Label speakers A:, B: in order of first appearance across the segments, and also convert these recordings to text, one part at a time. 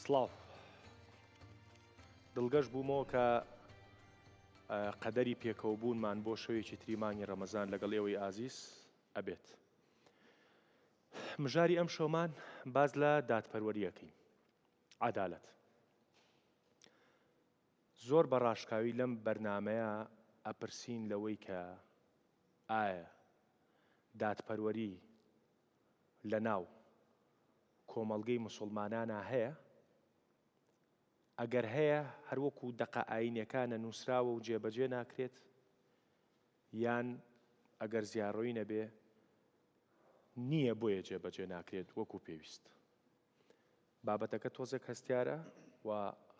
A: سڵاو دڵگەشت بوومەوە کە قەدەری پێکەوەبوونمان بۆ شەوێکی تریمانی ڕەمەزان لەگەڵ ئێوەی ئازیز ئەبێت. مژاری ئەم شەومان باز لە دادپەروەریەکەی عەدالەت. زۆر بە ڕاشکاوی لەم بەرنامەیە ئەپرسین لەوەی کە ئایا دادپەروەری لە ناو کۆمەڵگەی موسڵمانانە هەیە؟ ئەگەر هەیە هەروەکو دەقە ئاینیەکانە نووسراوە و جێبەجێ ناکرێت، یان ئەگەر زیاڕۆی نەبێ نییە بۆیە جێبەجێ ناکرێت وەکو پێویست. بابەتەکە تۆزێک هەستیارە و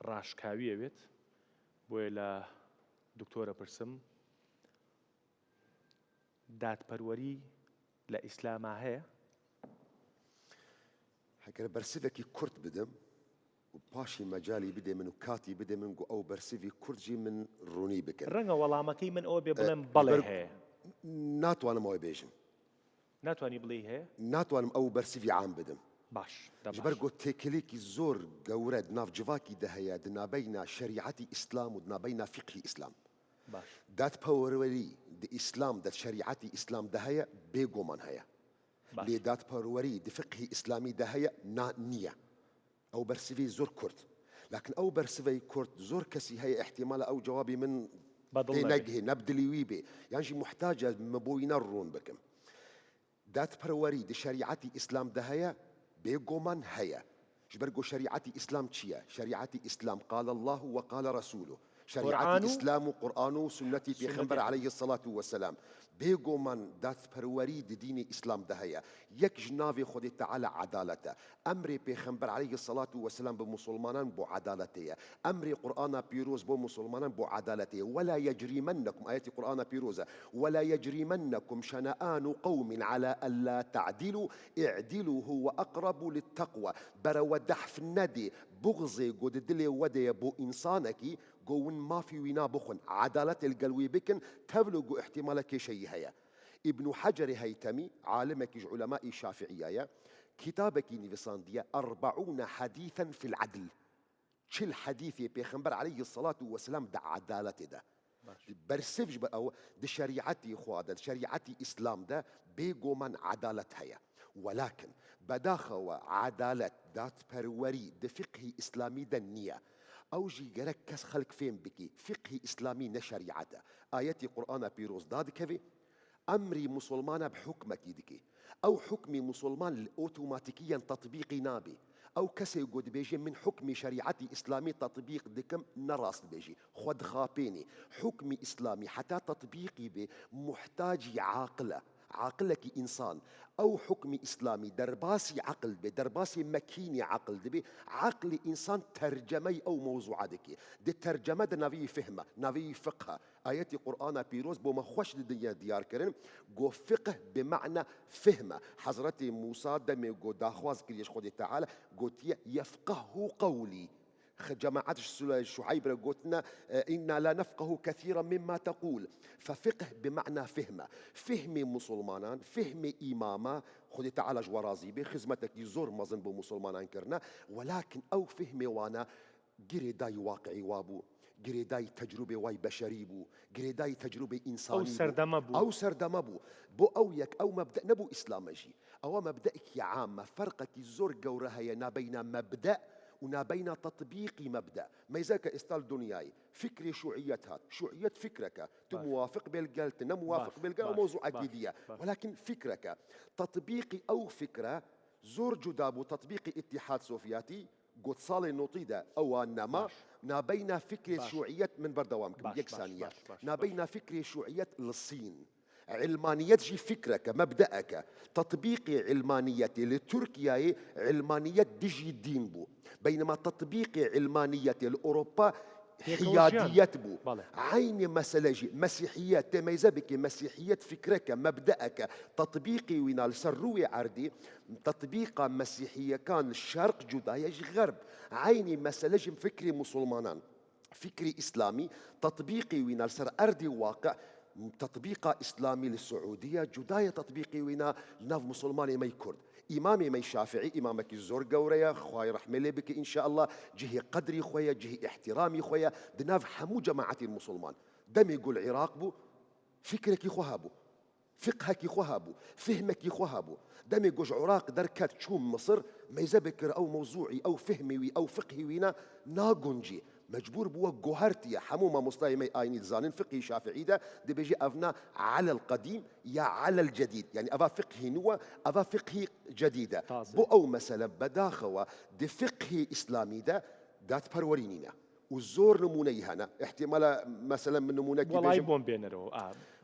A: ڕاشکاوی ئەوێت، بۆیە لە دکتۆرە پرسم دادپەروەری لە ئیسلاما هەیە؟
B: هەگەر بەرسیفێکی کورت بدەم و پاشی مەجای بدێ من و کاتی بدێ من گو ئەو بەرسیفی کورتجی من ڕوونی بکەن.
A: ڕەنگە وەڵامەکەی من ئەوە بێ بڵێم بەڵێ هەیە.
B: ناتوانم ئەوە بێژم.
A: ناتوانی بڵێ هەیە؟
B: ناتوانم ئەو بەرسیفی عام بدەم.
A: باش.
B: جبەر گۆ تێکلێکی زۆر گەورە ناوجڤاکی دەهەیە دنابەینا شەریعەتی ئیسلام و دنابەینا فقهی ئیسلام.
A: باش.
B: دادپەروەری د ئیسلام دە شەریعەتی ئیسلام دەهەیە بێگۆمان هەیە. لێ دادپەروەری د فقهی ئیسلامی دەهەیە نییە. ئەو بەرسیفی زۆر کورت. لكن ئەو بەرسیفەی کورت زۆر کەسی هەیە احتیمالە ئەو جوابی من نەگهێ نەبدلیوی بێ یانجی محتاجە مەبۆی نەڕوون بکەم. دادپەروەری د شەریعەتی ئیسلام دەهەیە بێگۆمان هەیە. جبەر گۆ شەریعەتی ئیسلام چییە؟ شەریعەتی ئیسلام قال الله وقال رسوله. شریعەتی ئیسلام و قورئان و سنەتی پێغەمبەر عەلەیهی الصەلاة والسلام. بێگۆمان دادپەروەری د دینی ئیسلام دەهەیە. یەک ji navê Xwedê Teala عەدالەت e. Emrê pêxember عەلەیهی الصەلاة والسلام بە مسلمانان بۆ عەدالەت هەیە. Emrê قورئانا پیرۆز بۆ مسلمانان بۆ عەدالەت هەیە. ولا يجرمنكم ئاەتی قورئانا پیرۆزە ولا يجرمنكم شنآن قوم على ألا تعدلوا اعدلوا هو أقرب للتقوى. بەرەوە دەحف نەدێ بغزێ گۆ د دلێ وەدەیە بۆ ئینسانێکی گۆون مافی وینا بخۆن عەدالەت الگەلوی بکن تەبلغ احتیمالە کێشەیی هەیە. ابن حجر هەیتەمی عالمێکیش عولەمای شافعیایە کتابێکی نویساندیە 40 حديثا في العدل. 40 حديثی پێغەمبەر عەلەیهی الصەلاة والسلام د عەدالەتێدا. بەرسیفش بە ئەو د شەریعەتی خوا د شەریعەتی ئیسلام دا بێگۆمان عەدالەت هەیە. ولكن بەداخەوە عەدالەت دادپەروەری د فقهی ئیسلامی دا نییە. ئەوژی گەرەک کەس خەڵک فێم بکی فقهی ئیسلامی نە شەریعەتە. ئاەتی قورئانە پیرۆز دادکەوێ ئەمری مسلمانە بحکمێکی دکێ. ئەو حکمی مسلمان ئۆتۆماتیکیان تەطبیقی نابێ. ئەو کەسێک گۆ دەبێژێ من حکمی شەریعەتی ئیسلامی تەطبیق دکەم نەڕاست بێژی خۆ دخاپێنێ. حکمی ئیسلامی حتا تەطبیقی بێ محتاجی عاقلە. عاقلێکی ئینسان ئەو حکمی ئیسلامی دەرباسی عقل بێ دەرباسی مەکینی عقل دەبێ عقلی ئینسان تەرجەمەی ئەو مەوزوعە دەکێ. د تەرجەمە د ناوی فهمە ناوی فقهە. ئاەتی قورئانە پیرۆز بۆمە خۆش دنیا دیارکردن گۆ فقه بمعنى فهمە. حەزرەتی موسا دەمێ گۆ داخواز کردیش خودی تەعالە گوتیە یەفقهوا قەولی. جماعتش شعيب قلتنا إنا لا نفقه كثيرا مما تقول. ففقه بمعنى فهمه. فهم مسلمانان فهم إماما خذ تعالى جوارازي بخدمتك يزور مظن بمسلمانان كرنا. ولكن أو فهم وانا قريداي واقعي وابو قريداي تجربة واي بشري بو قريداي تجربة إنساني أو سردم بو أو يك أو مبدأ نبو إسلامجي أو مبدأك يا عامة فرقك زور قورها ينا بين مبدأ ونابين تطبيق مبدأ. ما يزاك استال دنياي فكري شوعيتها شوعية فكرك تموافق بالقلت نموافق بالقلت موضوع أكيدية. ولكن فكرك تطبيقي أو فكرة زور جداب تطبيق اتحاد سوفياتي قد صالي نطيدة أو أنما نابين فكرة شوعية من بردوامكم يكسانية نابين فكرة شوعية للصين. علمانية جي فكرك مبدأك تطبيق علمانية لتركيا علمانية ديجي الدين بو. بينما تطبيق علمانية الأوروبا حيادية بو. عين مسألة جي مسيحية تميز بك مسيحية فكرك مبدأك تطبيقي وينال سروي عردي تطبيق مسيحية كان الشرق جداية غرب. عين مسألة جي فكري مسلمانان فكري إسلامي تطبيقي وينال سر أرضي واقع تطبيق إسلامي للسعودية جداية تطبيقي وينا ناف مسلماني ماي كرد. إمامي مي شافعي إمامك الزور قوريا خواي رحمة لي بك إن شاء الله جهي قدري خويا جهي احترامي خويا دناف حمو جماعة المسلمان دمي يقول عراق بو فكرك يخوهابو فقهك يخوهابو فهمك يخوهابو دمي يقول عراق دركات تشوم مصر ما يزبكر أو موضوعي أو فهمي أو فقهي وينا ناقنجي مجبور بوا جوهرتي حمومة مصطايمي آيني زانين فقهي شافعي ده دي بيجي أفنا على القديم يا على الجديد يعني أفا فقهي نوى أفا فقهي جديدة بو أو مثلا بداخوا دي فقهي إسلامي ده دات برورينينا والزور نموني هنا احتمال مثلا من نمونة
A: والله يبون بينرو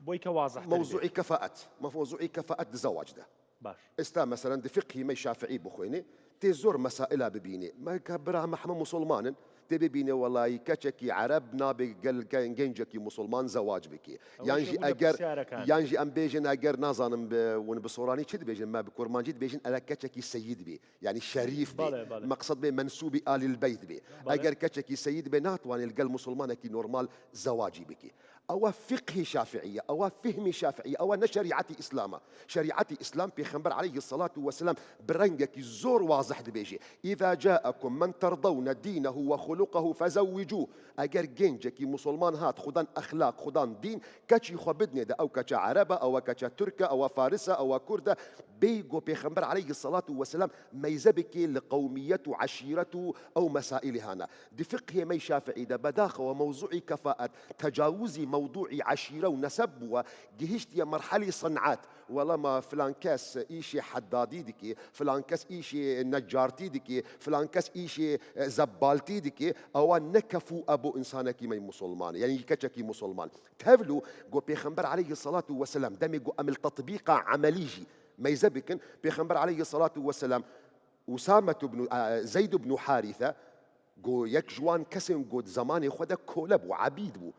A: بويك واضح
B: موضوعي كفاءة موضوعي كفاءة الزواج ده
A: باش
B: استا مثلا دي فقهي مي شافعي بخويني تزور مسائلها ببيني ما كبرها محمد مسلمان تبي بيني والله كشكي عرب نابي قال جنجكي مسلمان زواج بكي يانجي اجر يانجي ام بيجن اجر نازانم ون بصوراني كد بيجن ما بكرمان جد بيجن على كشكي سيد بي يعني شريف بي مقصد بي منسوبي آل البيت بي اجر كشكي سيد بي ناتوان القل مسلمان كي نورمال زواجي بكي أو فقه شافعية أو فهم شافعية أو نشريعتي إسلام شريعتي إسلام بيخنبر عليه الصلاة والسلام برنجك الزور واضح دبيجي إذا جاءكم من ترضون دينه وخلقه فزوجوه أجر جنجك مسلمان هات خدان أخلاق خدان دين كتشي خبدني ده أو كتش عربة أو كتش تركة أو فارسة أو كردة بيجو بيخنبر عليه الصلاة والسلام ما يزبك لقوميته عشيرته أو مسائل هنا دي فقه مي شافعي ده بداخة وموضوعي كفاءة تجاوزي موضوعي عشيرة ونسب وجهشت يا مرحلة صنعات والله ما فلان كاس إيشي حدادي دكي فلان كاس إيشي نجارتي دكي فلان كاس إيشي زبالتي دكي أو نكفو أبو إنسانك مي مسلمان يعني كتشكي مسلمان تهفلو جو بيخنبر عليه الصلاة والسلام دمي جو أمل تطبيق عمليجي ما يزبكن بيخنبر عليه الصلاة والسلام أسامة بن زيد بن حارثة جو يك جوان كسم جو زماني خدا كولب وعبيد بو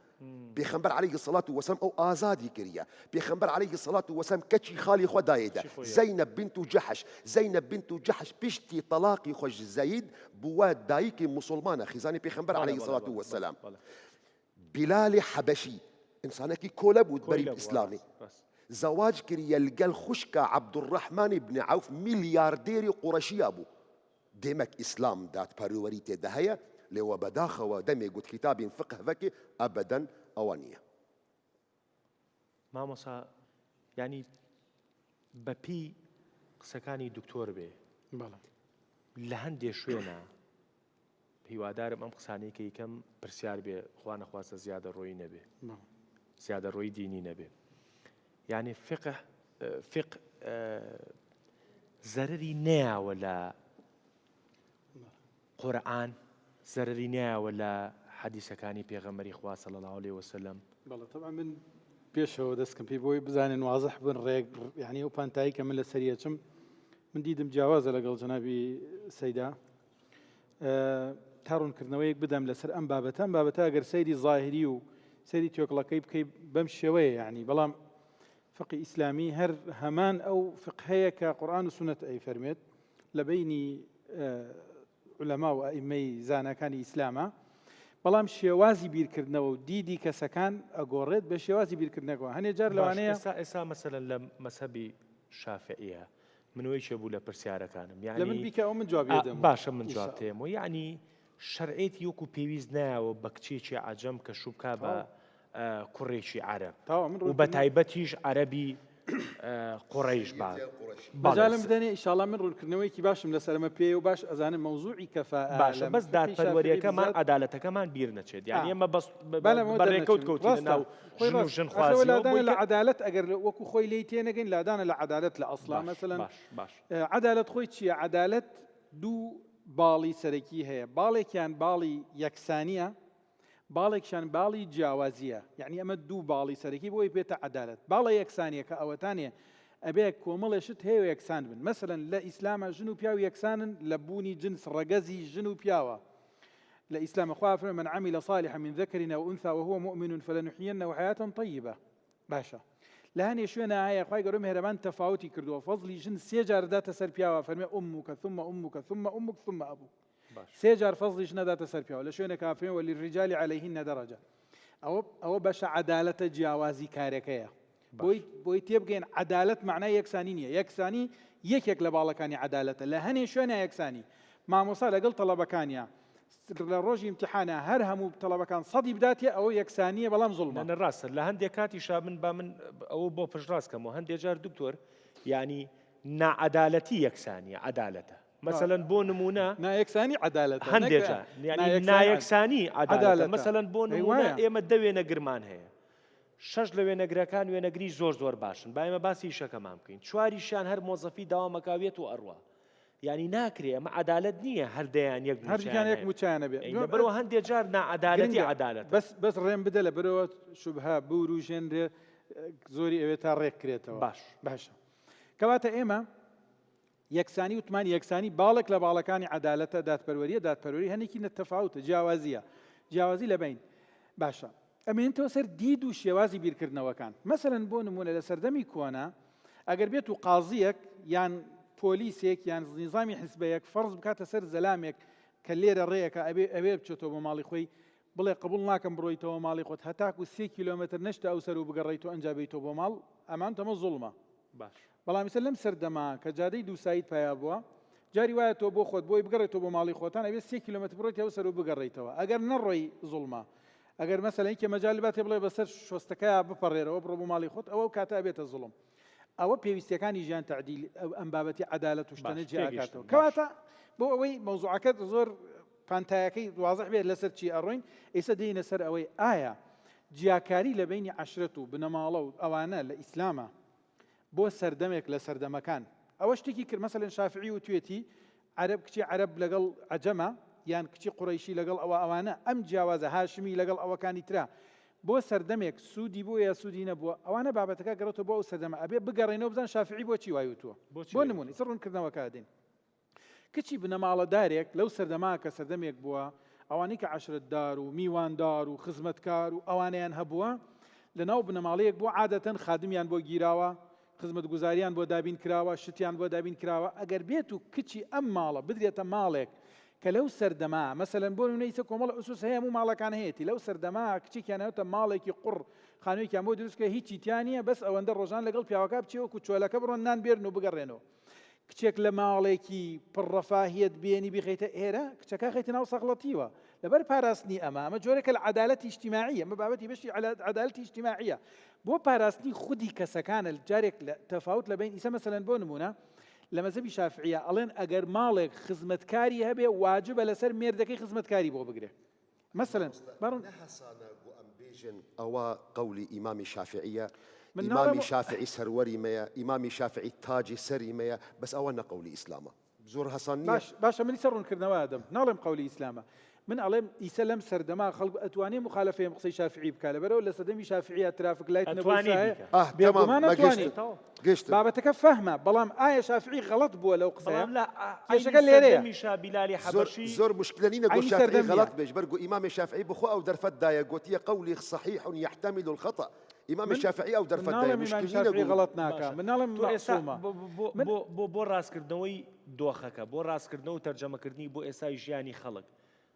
B: بيخنبر عليه الصلاة والسلام أو آزادي كريا بيخنبر عليه الصلاة والسلام كتشي خالي خدايدا زينب بنت جحش زينب بنت جحش بشتي طلاقي خوش زيد بواد دايكي مسلمانة خزاني بيخنبر عليه الصلاة والسلام بلال حبشي إنسانك كولب وتبريب إسلامي زواج كريا القل خشكة عبد الرحمن بن عوف ملياردير قرشي أبو ديمك إسلام دات بارووريتي دهيا لو بداخة ودمي قد كتاب فقه فكي أبدا أوانية
A: ما مصا يعني ببي قسەکانی دکتۆر بێ لە هەندێک شوێنە هیوادارم ئەم قسانەی کە یەکەم پرسیار بێ خوا نەخواستە زیادە ڕۆیی نەبێ زیادە ڕۆیی دینی نەبێ يعني فقه زەرری نەیاوە لە قورئان زەرری نەیاوە لە حەدیسەکانی پێغەمبەری خوا صلی الله عليه وسلم
C: بەڵێ طبعا من پێشەوە دەستکەم پێی بۆی بزانین واضح بن ڕێک یعنی ئەو پانتایی کە من لە سەریەچم من دیدم جیاوازە لەگەڵ جەنابی سەیدا تا ڕوونکردنەوەیەک بدەم لەسەر ئەم بابەتە ئەگەر سەیری ظاهری و سەیری تۆکڵەکەی بکەی بەم شێوەیە یعنی بەڵام فقه ئیسلامی هەر هەمان ئەو فقهەیە کە قورئان و سونەت ئەی فەرمێت لە بینی علەما و ئەئیمەی زانەکانی ئیسلامە بەڵام شێوازی بیرکردنەوە و دیدی کەسەکان ئەگۆڕێت بە شێوازی بیرکردنەوە هەنێ جار لەوانەیە
A: ئێستا مەسەلەن لە مەسەبی شافعیە منەوەی بوو لە پرسیارەکانم
C: لە من بیکە ئەو من جواب دەم
A: باشە من جواب دێم و یعنی شەرعێتی وەکو پێویست نایەوە بە کچێکی عەجەم کە شووبکا بە کوڕێکی عەرەب و بە تایبەتیش عەرەبی قوڕەیش
C: بەجالم بدەنێ ئینشاڵڵا من ڕوونکردنەوەیکی باشم لەسەرمە پێ و باش ئەزانم مەوزوعی کەفاءە
A: باشە بەس دادپەروەریەکەمان عەدالەتەکەمان بیر نەچێت یعنی ئێمە بەس بەڕێکەوت کەوتینە ناو ژن و ژنخوازیەوە
C: لادانە لە عەدالەت ئەگەر وەکو خۆی لێی تێنەگەین لادانە لە عەدالەت لە ئەسڵا مەسەلەن عەدالەت خۆی چییە عەدالەت دوو باڵی سەرەکی هەیە باڵێکیان باڵی یەکسانیە باڵێکشان باڵی جیاوازیە یعنی ئەمە دوو باڵی سەرەکی بۆی پێتە عەدالەت باڵە یەکسانیە کە ئەوەتانێ ئەبێ کۆمەڵێشت هەیە یەکسان بن مەسەلەن لە ئیسلامە ژن و پیاو یەکسانن لە بوونی جنس ڕەگەزی ژن و پیاوە لە ئیسلامە خوا فەرمێ من عمل صالحا من ذكر أو أنثى وهو مؤمن فلنحيينه حياة طيبة باشە لە هەنێ شوێنە هەیە خوای گەورە مهرەبان تەفاوتی کردووە فەزلی ژن سێ جار داتە سەر پیاوە فەرمێ ئومک ثم ئومک ثم ئومک ثم ئەبوک سێ جار فەزلیش نەداتە سەر پیاوە لە شوێنە کە فەرمێ وەلللرجال عليهن درجة ئەوە بەشە عەدالەتە جیاوازی کارێکەیە بۆی تێبگەین عەدالەت معنای یەکسانی نییە. یەکسانی یەکێک لە باڵەکانی عەدالەتە، لە هەنێ شوێنە یەکسانی. مامۆستا لەگەڵ تەڵەبەکانیە لە ڕۆژی امتحانە هەر هەموو تەڵەبەکان 100 بداتێ ئەوە یەکسانیە، بەڵام زوڵمە.
A: ڕاستە لە هەندێک کاتیشا من ئەوە بۆ پشتڕاستکەمەوە هەندێک جار دکتۆر ینی نائەدالەتی یەکسانیە عەدالەتە. مثلا بۆ نمونە
C: نایەکسانی عەدالەتە،
A: هەندێک جار نایەکسانی عەدالەتە. مثلا بۆ نمونە ئێمە 10 وێنەگرمان هەیە، 6 لە وێنەگرەکان وێنەگری زۆر باشن، با ئێمە باسی شەکەمان بکەین، 4یشیان هەر مۆزەفی داوامەکاوێت و ئەڕوا. یعنی ناکرێ ئەمە عەدالەت نییە هەردەیان
C: یەک موچیانە بێت.
A: بەرەوە هەندێک جار نائەدالەتی عەدالەت.
C: بەس ڕێم بدە لە بەرەوە شوبهە بور و ژێنرێ زۆری ئەوێ تا ڕێککرێتەوە. باشە. کەواتە ئێمە یەکسانی وتمان یەکسانی باڵێک لە باڵەکانی عەدالەتە. دادپەروەری هەنێکی نەتەفاوتە، جیاوازیە، جیاوازی لەبین. باشە، ئەمێنێتەوە سەر دید و شێوازی بیرکردنەوەکان. مەسەلەن بۆ نمونە لە سەردەمی کۆنا ئەگەر بێت و قازیەک یان پۆلیسێک یان نظامی حیزبەیەک فەرز بکاتە سەر زەلامێک کە لێرە ڕێیەکە ئەبێ بچێتەوە بۆ ماڵی خۆی، بڵێ قبول ناکەم بڕۆیتەوە ماڵی خۆت هەتاکو 3 کیلۆمەتر نەشتە ئەو سەر و بگەڕێیتەوە ئەنجا بێیتەوە بۆ ماڵ، ئەمان تەمە زوڵمە. بەڵام ئێستا لەم سەردەما کە جادەی دووسایت پیا بووە، جاری وایە تۆ بۆ خۆت بۆی بگەڕێتەوە بۆ ماڵی خۆتان ئەبێ 3 کیلۆمەتر بڕۆیت ئەو سەر و بگەڕێیتەوە. ئەگەر نەڕۆی زوڵمە. ئەگەر مەسەلەن کە مەجالی باتێ بڵێ بەسەر شۆستەکەیە بپەڕێرەوە بڕۆ بۆ ماڵی خۆت، ئەوە کاتە ئەبێتە زوڵم. ئەوە پێویستیەکانی ژیان تعدیل ئەم بابەتی عەدالەت و شتانە جیاکاتەوە. کەواتە بۆ ئەوەی مەوزوعەکەت زۆر پانتایەکەی واضح بێت لەسەر چی ئەڕۆین، ئێستا دێینە سەر ئەوەی ئایا جیاکاری لە بینی عەشرەت و بنەماڵە و ئەوانە لە ئیسلامە بۆ سەردەمێک لە سەردەمەکان. ئەوە شتێکی کرد مەسەلەن شافعی و توێتی عەرەب کچی عەرەب لەگەڵ عەجەمە یان کچی قوڕەیشی لەگەڵ ئەوانە ئەم جیاوازە هاشمی لەگەڵ ئەوەکانی ترا بۆ سەردەمێک سوودی بۆ یا سوودی نەبووە، ئەوانە بابەتەکە گەڕێتەوە بۆ ئەو سەردەمە ئەبێ بگەڕێنەوە بزان شافعی بۆچی وای وتووە. بۆ نمونە ئێستا ڕوونکردنەوەکە دێن کچی بنەماڵەدارێک لەو سەردەما کە سەردەمێک بووە، ئەوانەی کە عەشرەتدار و میواندار و خزمەتکار و ئەوانەیان هەبووە، لەناو بنەماڵەیەک بۆ عادەتەن خادمیان بۆ گیراوە، خزمەتگوزاریان بۆ دابین کراوە، شتیان بۆ دابین کراوە. ئەگەر بێت و کچی ئەم ماڵە بدرێتە ماڵێک کە لەو سەردەما مەسەلەن بۆ نمونە ئیسە کۆمەڵ ئوسوس هەیە هەموو ماڵەکان هەیەی، لەو سەردەما کچێکیانەوەتە ماڵێکی قوڕ خانوویەکیان بۆ دروستکە هیچی تیان نییە، بەس ئەوەندە ڕۆژان لەگەڵ پیاوەکە بچێوەکو چۆلەکە بڕۆن نان بێرن و بگەڕێنەوە. کچێک لە ماڵێکی پڕڕەفاهیەت بێنی بخەیتە ئێرە، کچەکە خەیتە ناو سەغڵەتیوە لەبەر پاراستنی ئەمە جۆرێکە لە عەدالەتی ئیجتیماعیە، ئەمە بابەتی بەشی عەدالەتی ئیجتیماعیە. بۆ پاراستنی خودی کەسەکانە جارێک لە تەفاوت لەبین ئیسە مەسەلەن بۆ نمونە لە مەزهبی شافعیە ئەڵێن ئەگەر ماڵێک خزمەتکاری هەبێ واجبە لەسەر مێردەکەی خزمەتکاری بۆ بگرێ. مەسەلەن
B: نەحەسانە بۆ ئەم بێژن ئەوە قەولی ئیمامی شافعیە، ئیمامی شافعی سەروەری مەیە، ئیمامی شافعی تاجی سەری مەیە، بەس ئەوە نە قەولی ئیسلامە. زۆر هەسان نییە.
C: باشە منی سەر ڕوونکردنەوە ئەدەم ناڵێم قەولی ئیسلامە، من ئەڵێم ئیسە لەم سەردەما خەڵک ئەتوانێ مخالەفەیەم قسەی شافعی بکات لەبەرەوە لە سەردەمی شافعیە ترافیک لایت بێگومان گەشت بابەتەکە فەهمە، بەڵام ئایا شافعی غەڵەت بووە لەو قسەیە؟ کێشەکە لێرەیە.
B: زۆر مشکلە نینە بۆ شافعی غەڵەت بێژ بەرگو ئیمامی شافعی بخۆ ئەو دەرفەتدایە گوتیە قەولی صحیح يحتمل الخطأ. إمام الشافعي أو درفت
C: مشكلة غلط ناكا من نعلم معصومة
A: بۆ ڕاستکردنەوەی دۆخەکە بۆ ڕاستکردنەوە و تەرجەمەکردنی بۆ ئێستای ژیانی خەڵک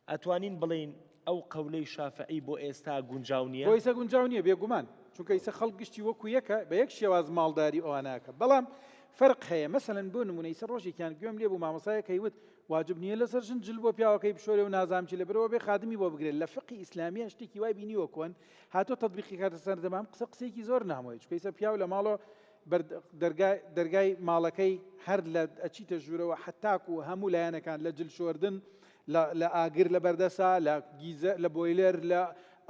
A: ئەتوانین بڵین ئەو قەولەی شافعی بۆ ئێستا گونجاو نییە؟
C: بۆ ئێستا گونجاو نییە بێگومان، چونکە ئێستا خەڵک گشتی وەکو یەکە بە یەک شێواز ماڵداری ئەواناکە. بەڵام فەرق هەیە. مەسەلەن بۆ نمونە ئیسە ڕۆژێکیان گوێم لێ بوو مامۆستایەک کەیوت واجب نییە لەسەر ژن جل بۆ پیاوەکەی بشۆرێ و نازانچی لەبەرەوە بێ خادمی بۆ بگرێت. لە فقی ئیسلامیە شتێکی وای بینیوە کۆن هاتۆ تەطبیقی کاتە سەردەمام قسەیەکی زۆر نامۆیە، چونکە ئیسە پیاو لە ماڵەوە دەرگای ماڵەکەی هەر لە ئەچیتە ژوورەوە حتاکو هەموو لایەنەکان لە جل شۆردن لە ئاگر لە بەردەسا لە گیزە لە بۆیلەر لە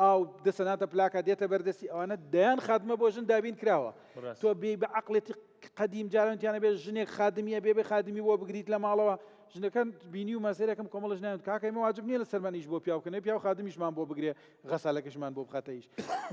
C: ئاو دەسەناتە پلاکە دێتە بەردەسی ئەوانە دەیان خادمە بۆ ژن دابین کراوە. تۆ بێ بە عەقڵێتی قەدیم جارانتیانە بێ ژنێک خادمیە بێ خادمی بۆ بگریت لە ماڵەوە. ژنەکان بینی و مەسەرەکەم کۆمەڵ ژنیان کاکەی واجب نییە لە سەرمانیش بۆ پیاوکەنێ پیاو خادمیشمان بۆ بگرێ غەسالەکەشمان بۆ بخاتەیش.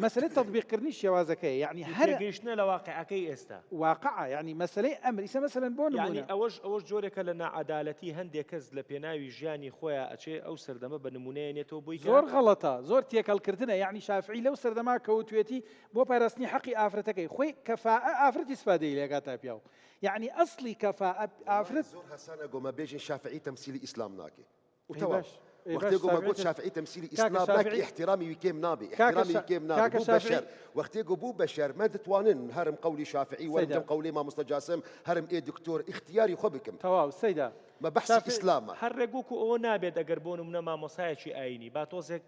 C: مەسەلەی تەطبیقکردنی شێوازەکەی یعنی هەر
A: گەیشتنە لە واقعەکەی ئێستا
C: واقعە یعنی مەسەلەی ئەمر ئیسە مەسەلەن بۆ نمونە
A: ئەوەش جۆرێکە لە نائەدالەتی هەندێک کەس لە پێناوی ژیانی خۆیان ئەچێ ئەو سەردەمە بە نمونەیەنێتەوە بۆی
C: زۆر غەڵەتە زۆر تێکەڵکردنە. یعنی شافعی لەو سەردەما کەوتوێتی بۆ پاراستنی حەقی ئافرەتەکەی خۆی کەفاءە ئافرەتی سپادەی لێگاتە پیاو. يعني أصلي كفاءة أفرد
B: زور حسانة قوما بيجي شافعي تمثيلي إسلام ناكي
C: وتواش
B: وقتی گو بگو شافعی تمثیلی اسلام ناکی احترامی وکیم نابی احترامی وکیم نابی بو بشر وقتی گو بو بشر ما تتوانن هرم قولي شافعي وردم قولي ما مستجاسم هرم اي دكتور اختياري خبكم
C: تواو سيدا
B: ما بحث اسلام
A: هەرێگوکو ئەوە نابێت ئەگەر بۆ نمونە مامۆسایەکی ئاینی با تۆزێک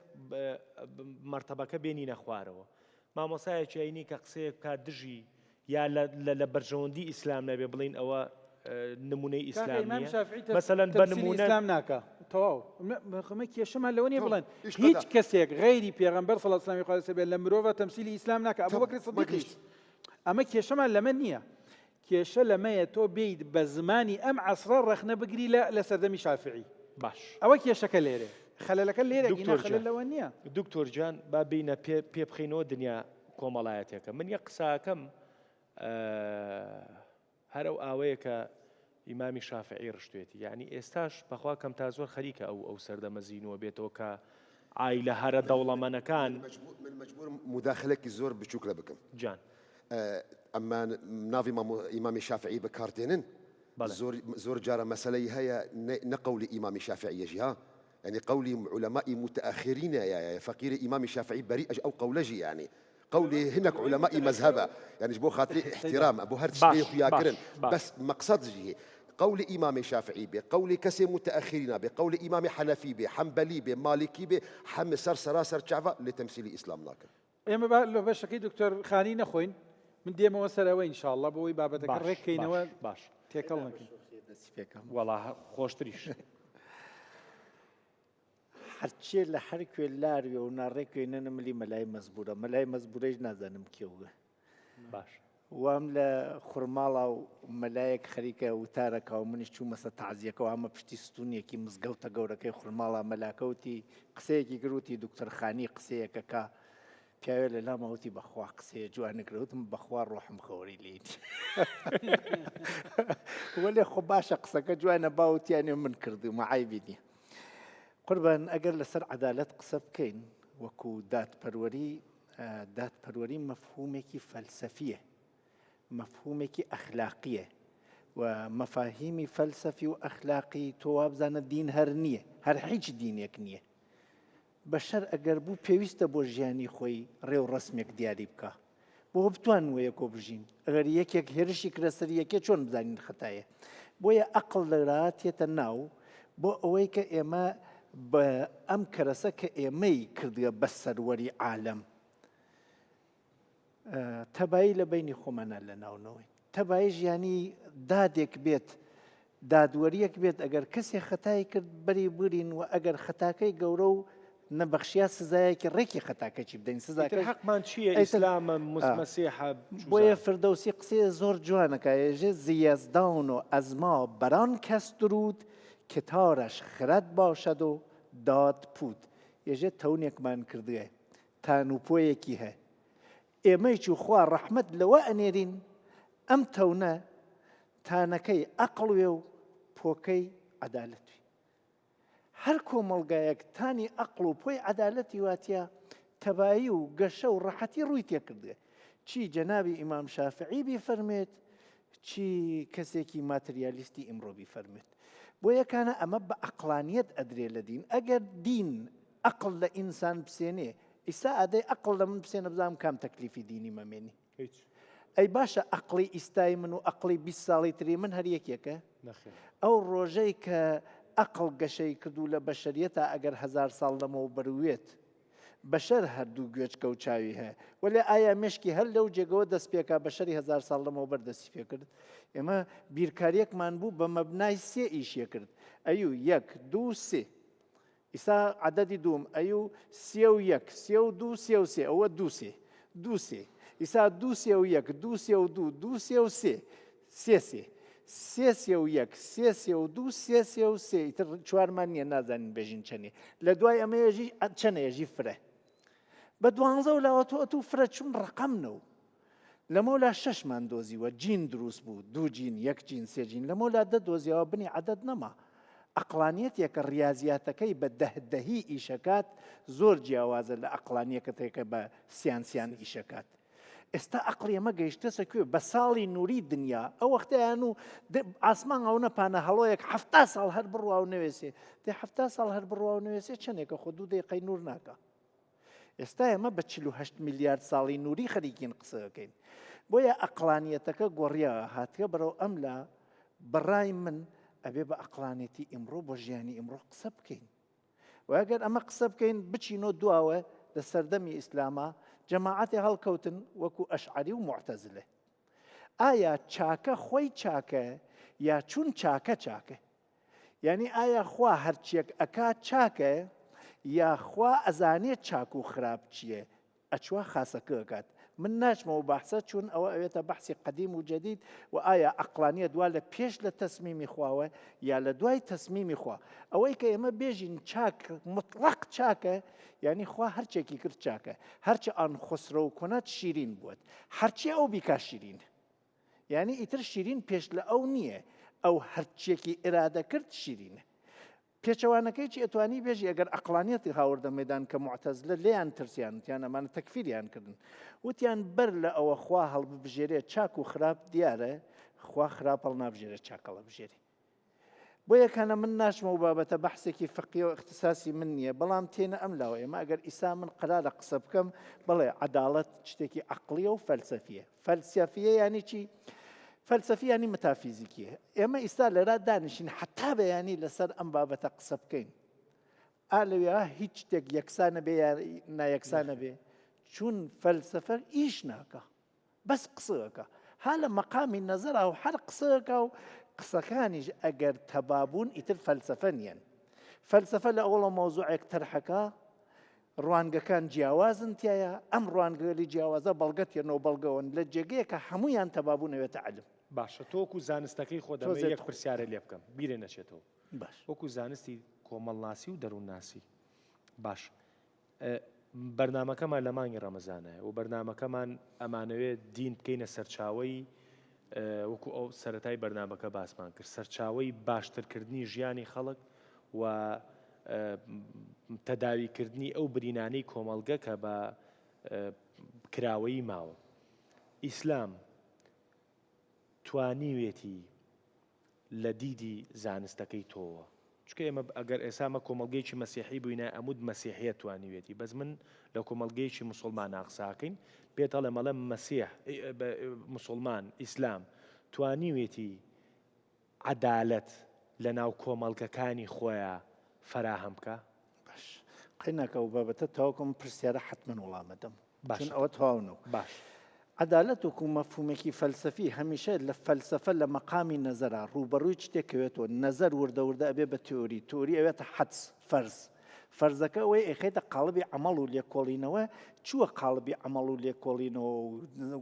A: مرتبەکە بێنینە خوارەوە مامۆسایەکی ئاینی کە قسەیەک کا دژی یا لە بەرژەوەندی ئیسلام نەبێ بڵین ئەوە نمونەی ئیسلامیە مەسەلەن بە نمونە
C: ئیسلام ناکە تەواو مە کێشەمان لەوە نیە بڵێن هیچ کەسێک غەیری پێغەمبەر صلی الله علیه و سلم لە مرۆڤ تەمسیلی ئیسلام ناکە ئەبوو بەکر سیدیقیش ئەمە کێشەمان لەمە نییە کێشە لەمەیە تۆ بیت بە زمانی ئەم عەسرە ڕەخنە بگری لە سەردەمی شافعی
A: باش
C: ئەوە کێشەکە لێرە خەلەلەکە لێرە گینا خەلەل لەوە نییە
A: دکتۆر جان با بینە پێ بخینەوە دنیا کۆمەڵایەتێکە من یەک قساکەم هەر ئەو ئاوەیە کە ئیمامی شافعی ڕشتوێتی یعنی ئێستاش بەخوا کەم تا زۆر خەریکە ئەو سەردەمەزینەوە بێتەوە کە عایلە هەرە دەوڵەمەنەکان
B: من مجبور مداخلەکی زۆر بچووک لە بکەم
A: جان
B: ئەمما ناوی ئیمامی شافعی بەکاردێنن زۆر جارە مەسەلەی هەیە نە قەولی ئیمامی شافعیەژی ها يعني قولي علماء متأخرين يا فقير إمام الشافعي بريء أو قولجي يعني قولي هناك علماء مذهبة يعني جبو خاطري احترام أبو هرتس يا كرن بس مقصد قول إمام الشافعي بقول كسي متأخرين بقول إمام حنفي بحنبلي بمالكي بحم سراسر شعفة لتمثيل الإسلام ناكر
C: إما بقى لو باش أكيد دكتور خاني نخوين من ديما وسلوين إن شاء الله بوي بابتك الركينة
A: باش
C: تيكلنك
A: والله خوش تريش
D: هەرچێ لە هەر کوێ لاروێ و ناڕێکوێنە نملی مەلای مەزبورە مەلای مەزبورەیش نازانم کێوە
A: باش
D: وام لە خوڕماڵا و مەلایەک خەریکە وتارەکە و منیش چوومەسە تەعزیەکە و ئەمە پشتی ستونیەکی مزگەوتە گەورەکەی خوڕماڵا مەلاکەوتی قسەیەکی گروتی دکتۆر خانی قسەیەکەکە پیاوێ لە لامەوتی بەخوا قسەیە جوانەگرەوتم بەخوا ڕۆحم خەوەری لێت وەلێ خۆ باشە قسەکە جوانە باوتیانێ من کردو مەعایبی نییە قربان ئەگەر لەسەر عەدالەت قسە بکەین وەکو دادپەروەری مەفهومێکی فەلسەفیە مەفهومێکی ئەخلاقیە و مەفاهیمی فەلسەفی و ئەخلاقی تۆ وابزانە دین هەر نییە هەر هیچ دینێک نییە بەشەر ئەگەر بوو پێویستە بۆ ژیانی خۆی ڕێو ڕەسمێک دیاری بکە بۆ بتوانن وەیە کۆ بژین ئەگەر یەکێک هێرشی کرەسەر یەکێ چۆن بزانین خەتایە بۆیە ئەقڵ لەراتێتە ناو بۆ ئەوەی کە ئێمە بە ئەم کەرەسە کە ئێمەی کردووە بە سەروەری عالەم تەبایی لە بینی خۆمانە لە ناونەوەی تەبایی ژیانی دادێک بێت دادوەریەک بێت ئەگەر کەسێک خەتای کرد بەری برین و ئەگەر خەتاکەی گەورە و نەبەخشیا سزایەکی ڕێکی خەتاکەی بدەین سزاکە
A: حەقمان چییە ئیسلامە مەسیحە
D: بۆیە فردەوسی قسەیە زۆر جوانەکە ێژێ زیەزدان و ئەزما بەران کەس درود کتارش خرد باشد و داد پود ێژێ تەونێکمان کردووە تانوپۆیەکی هەیە ئێمەی چوو خوا ڕەحمەت لەوە ئەنێرین ئەم تەونە تانەکەی ئەقڵوێ و پۆکەی عەدالەتوی هەر کۆمەڵگایەک تانی ئەقڵ و پۆی عەدالەتی واتیە تەبایی و گەشە و ڕەحەتی ڕووی تێ کردووە چی جەنابی ئیمام شافعی بیفەرمێت چی کەسێکی ماتریالیستی ئیمڕۆ بیفەرمێت بۆ یەکانە ئەمە بە عەقڵانیەت ئەدرێ لە دین ئەگەر دین عەقڵ لە ئینسان بسێنێ ئیسا ئادەی عەقڵ لە من بسێنە بزانم کام تەکلیفی دینی مەمێنی ئەی باشە عەقڵی ئیستای من و عەقڵی 20 ساڵی تری من هەر یەکێکە ئەو ڕۆژەی کە عەقڵ گەشەی کردو لە بەشەریەتە ئەگەر 1000 ساڵ لەمەوە بەروێت بەشەر هەردوو گوێچکە و چاوی هەیە وەلێ ئایا مشکی هەر لەو جێگەوە دەست پێکا بەشەری 1000 ساڵ لەمەوە بەردەستی پێ کرد ئێمە بیرکاریەکمان بوو بە مەبنای سێ ئیشیە کرد ئەیوو 1 2 3 ئیسا عەدەدی دووم ئەیوو 31 32 33 ئەوە 2 ئیسا 2 31 2 32 2 33 3 3 3 3 ئیتر چوارمان نییە نازانین بێژین چەندێ لە دوای ئەمەیەژی چەندێژی فرە بە 12 لاوە تۆ فرە چون ڕقەمنەوە لەمەولا 6مان دۆزیوە جین دروست بوو 2 جین 1 جین 3 جین لەمەولا دۆزیەوە بنی عەدەد نەما عەقڵانیەتێکە ریاضیاتەکەی بە دەهدەهی ئیشەکات زۆر جیاوازە لە عەقڵانیەکەتێکە بە سیان ئیشەکات ئێستا عقڵی ئەمە گەیشتەسە کوێ بە ساڵی نووری دنیا ئەو وەختەیان و ئاسمان ئەو نەپانە هەڵۆیەک 70 ساڵ هەر بڕوا و نوێسێ دێ 70 ساڵ هەر بڕوا و نوێسێ چەندێکە خۆ 2 دقیقەی نور ناکە ئێستا ئێمە بە 48 میلیارد ساڵی نووری خەریکین قسە دەکەین بۆیە ئەقلانیەتەکە گۆڕیاوە هاتکە بەرەو ئەم لا بەڕای من ئەبێ بە ئەقلانێتی ئیمڕۆ بۆ ژیانی ئیمڕۆ قسە بکەین وەگەر ئەمە قسە بکەین بچینۆ دواوە لە سەردەمی ئیسلامە جەماعەتی هەڵکەوتن وەکو ئەشعەری و معتەزلە ئایا چاکە خۆی چاکە یا چون چاکە چاکە یعنی ئایا خوا هەرچیەک ئەکا چاکە یا خوا ئەزانێت چاک و خراپ چییە ئەچوە خاسەکە ئەکات من ناچمەوە بەحسە چون ئەوە ئەوێتە بەحسی قەدیم و جەدید و ئایا عەقلانیە دوا لە پێش لە تەسمیمی خواوە یا لە دوای تەسمیمی خوا ئەوەی کە ئێمە بێژین چاک مطلق چاکە یعنی خوا هەرچێکی کرد چاکە هەرچی ئان خسرە و کۆنات شیرین بووت هەرچی ئەو بیکا شیرین یعنی ئیتر شیرین پێش لە ئەو نییە ئەو هەرچێکی ئێرادە کرد شیرینە پێچەوانەکەی چی ئەتوانی بێژی ئەگەر عەقلانیەتی هاوردە مەدان کە معتەزلە لێیان ترسیان وتیان ئەمانە تەکفیریان کردن وتیان بەر لە ئەوە خوا هەڵببژێرێت چاک و خراپ دیارە خوا خراپ هەڵنابژێرێت چاک هەڵبژێرێ بۆ یەکانە من ناچمە و بابەتە بەحسێکی فقهی و اختصاصی من نییە بەڵام تێنە ئەم لاوە ئێمە ئەگەر ئیسا من قرارە قسە بکەم بڵێ عەداڵەت شتێکی عەقلیە و فەلسەفیە فەلسەفیە یعنی چی فەلسەفی ینی مەتافیزیکیە ئێمە ئیستا لەرا دانیشین حتا بەیانی لەسەر ئەم بابەتە قسە بکەین ئالەوێ هیچ شتێک یەکسانە بێ یا نایەکسانە بێ چون فەلسەفە ئیش ناکە بەس قسەکە ها لە مەقامی نەزەرا و هەر قسەکە و قسەکانیش ئەگەر تەبابوون ئیتر فەلسەفە نیەن فەلسەفە لە ئەوڵە مۆزوعێک تەرحەکە ڕوانگەکان جیاوازن تایە ئەم ڕوانگەلی جیاوازە بەڵگەتێنەوە بەڵگەون لە جێگەیەکە هەمویان تەبابوونەوێتە عەلم
A: باشە تۆکو زانستەکەی خۆ دەمە یەک پرسیارە لێ بکەم بیرێ نەچێتەوە
D: باش
A: وەکو زانستی کۆمەڵناسی و دەروونناسی باش بەرنامەکەمان لە مانگی ڕەمەزانەیە و بەرنامەکەمان ئەمانەوێت دین بکەینە سەرچاوەی وەکو ئەو سەرەتای بەرنامەکە باسمان کرد سەرچاوەی باشترکردنی ژیانی خەڵک و تەداویکردنی ئەو برینانەی کۆمەڵگە کە بە کراوەیی ماوە ئیسلام توانیوێتی لە دیدی زانستەکەی تۆوە چکە ئێمە ئەگەر ئێسامە کۆمەڵگەیەکی مەسیحی بووینە ئەمود مەسیحیە توانیوێتی بەس من لە کۆمەڵگەیەکی موسڵمان قساکەین پێتەڵێ مەڵێ مەسیح موسڵمان ئیسلام توانیوێتی عەدالەت لە ناو کۆمەڵگەکانی خۆیان فراهەم بکە
D: باش قەیناکە و بابەتە تاوەکم پرسیارە حتمەن وەڵامەدەم چون ئەوە تەواونەوە
A: باش
D: عەدالەت وەکو مەفهومێکی فەلسەفی هەمیشە لە فەلسەفە لە مەقامی نەزەرا ڕوبەڕووی شتێکەوێتەوە نەزەر وردەوردە ئەبێ بە تیۆری ئەوێتە حەدس فەرزەکە ئەوەی ئەخێتە قاڵبی عەمەڵ و لێکۆڵینەوە چووە قاڵبی عەمەڵ و لێکۆڵینەوە و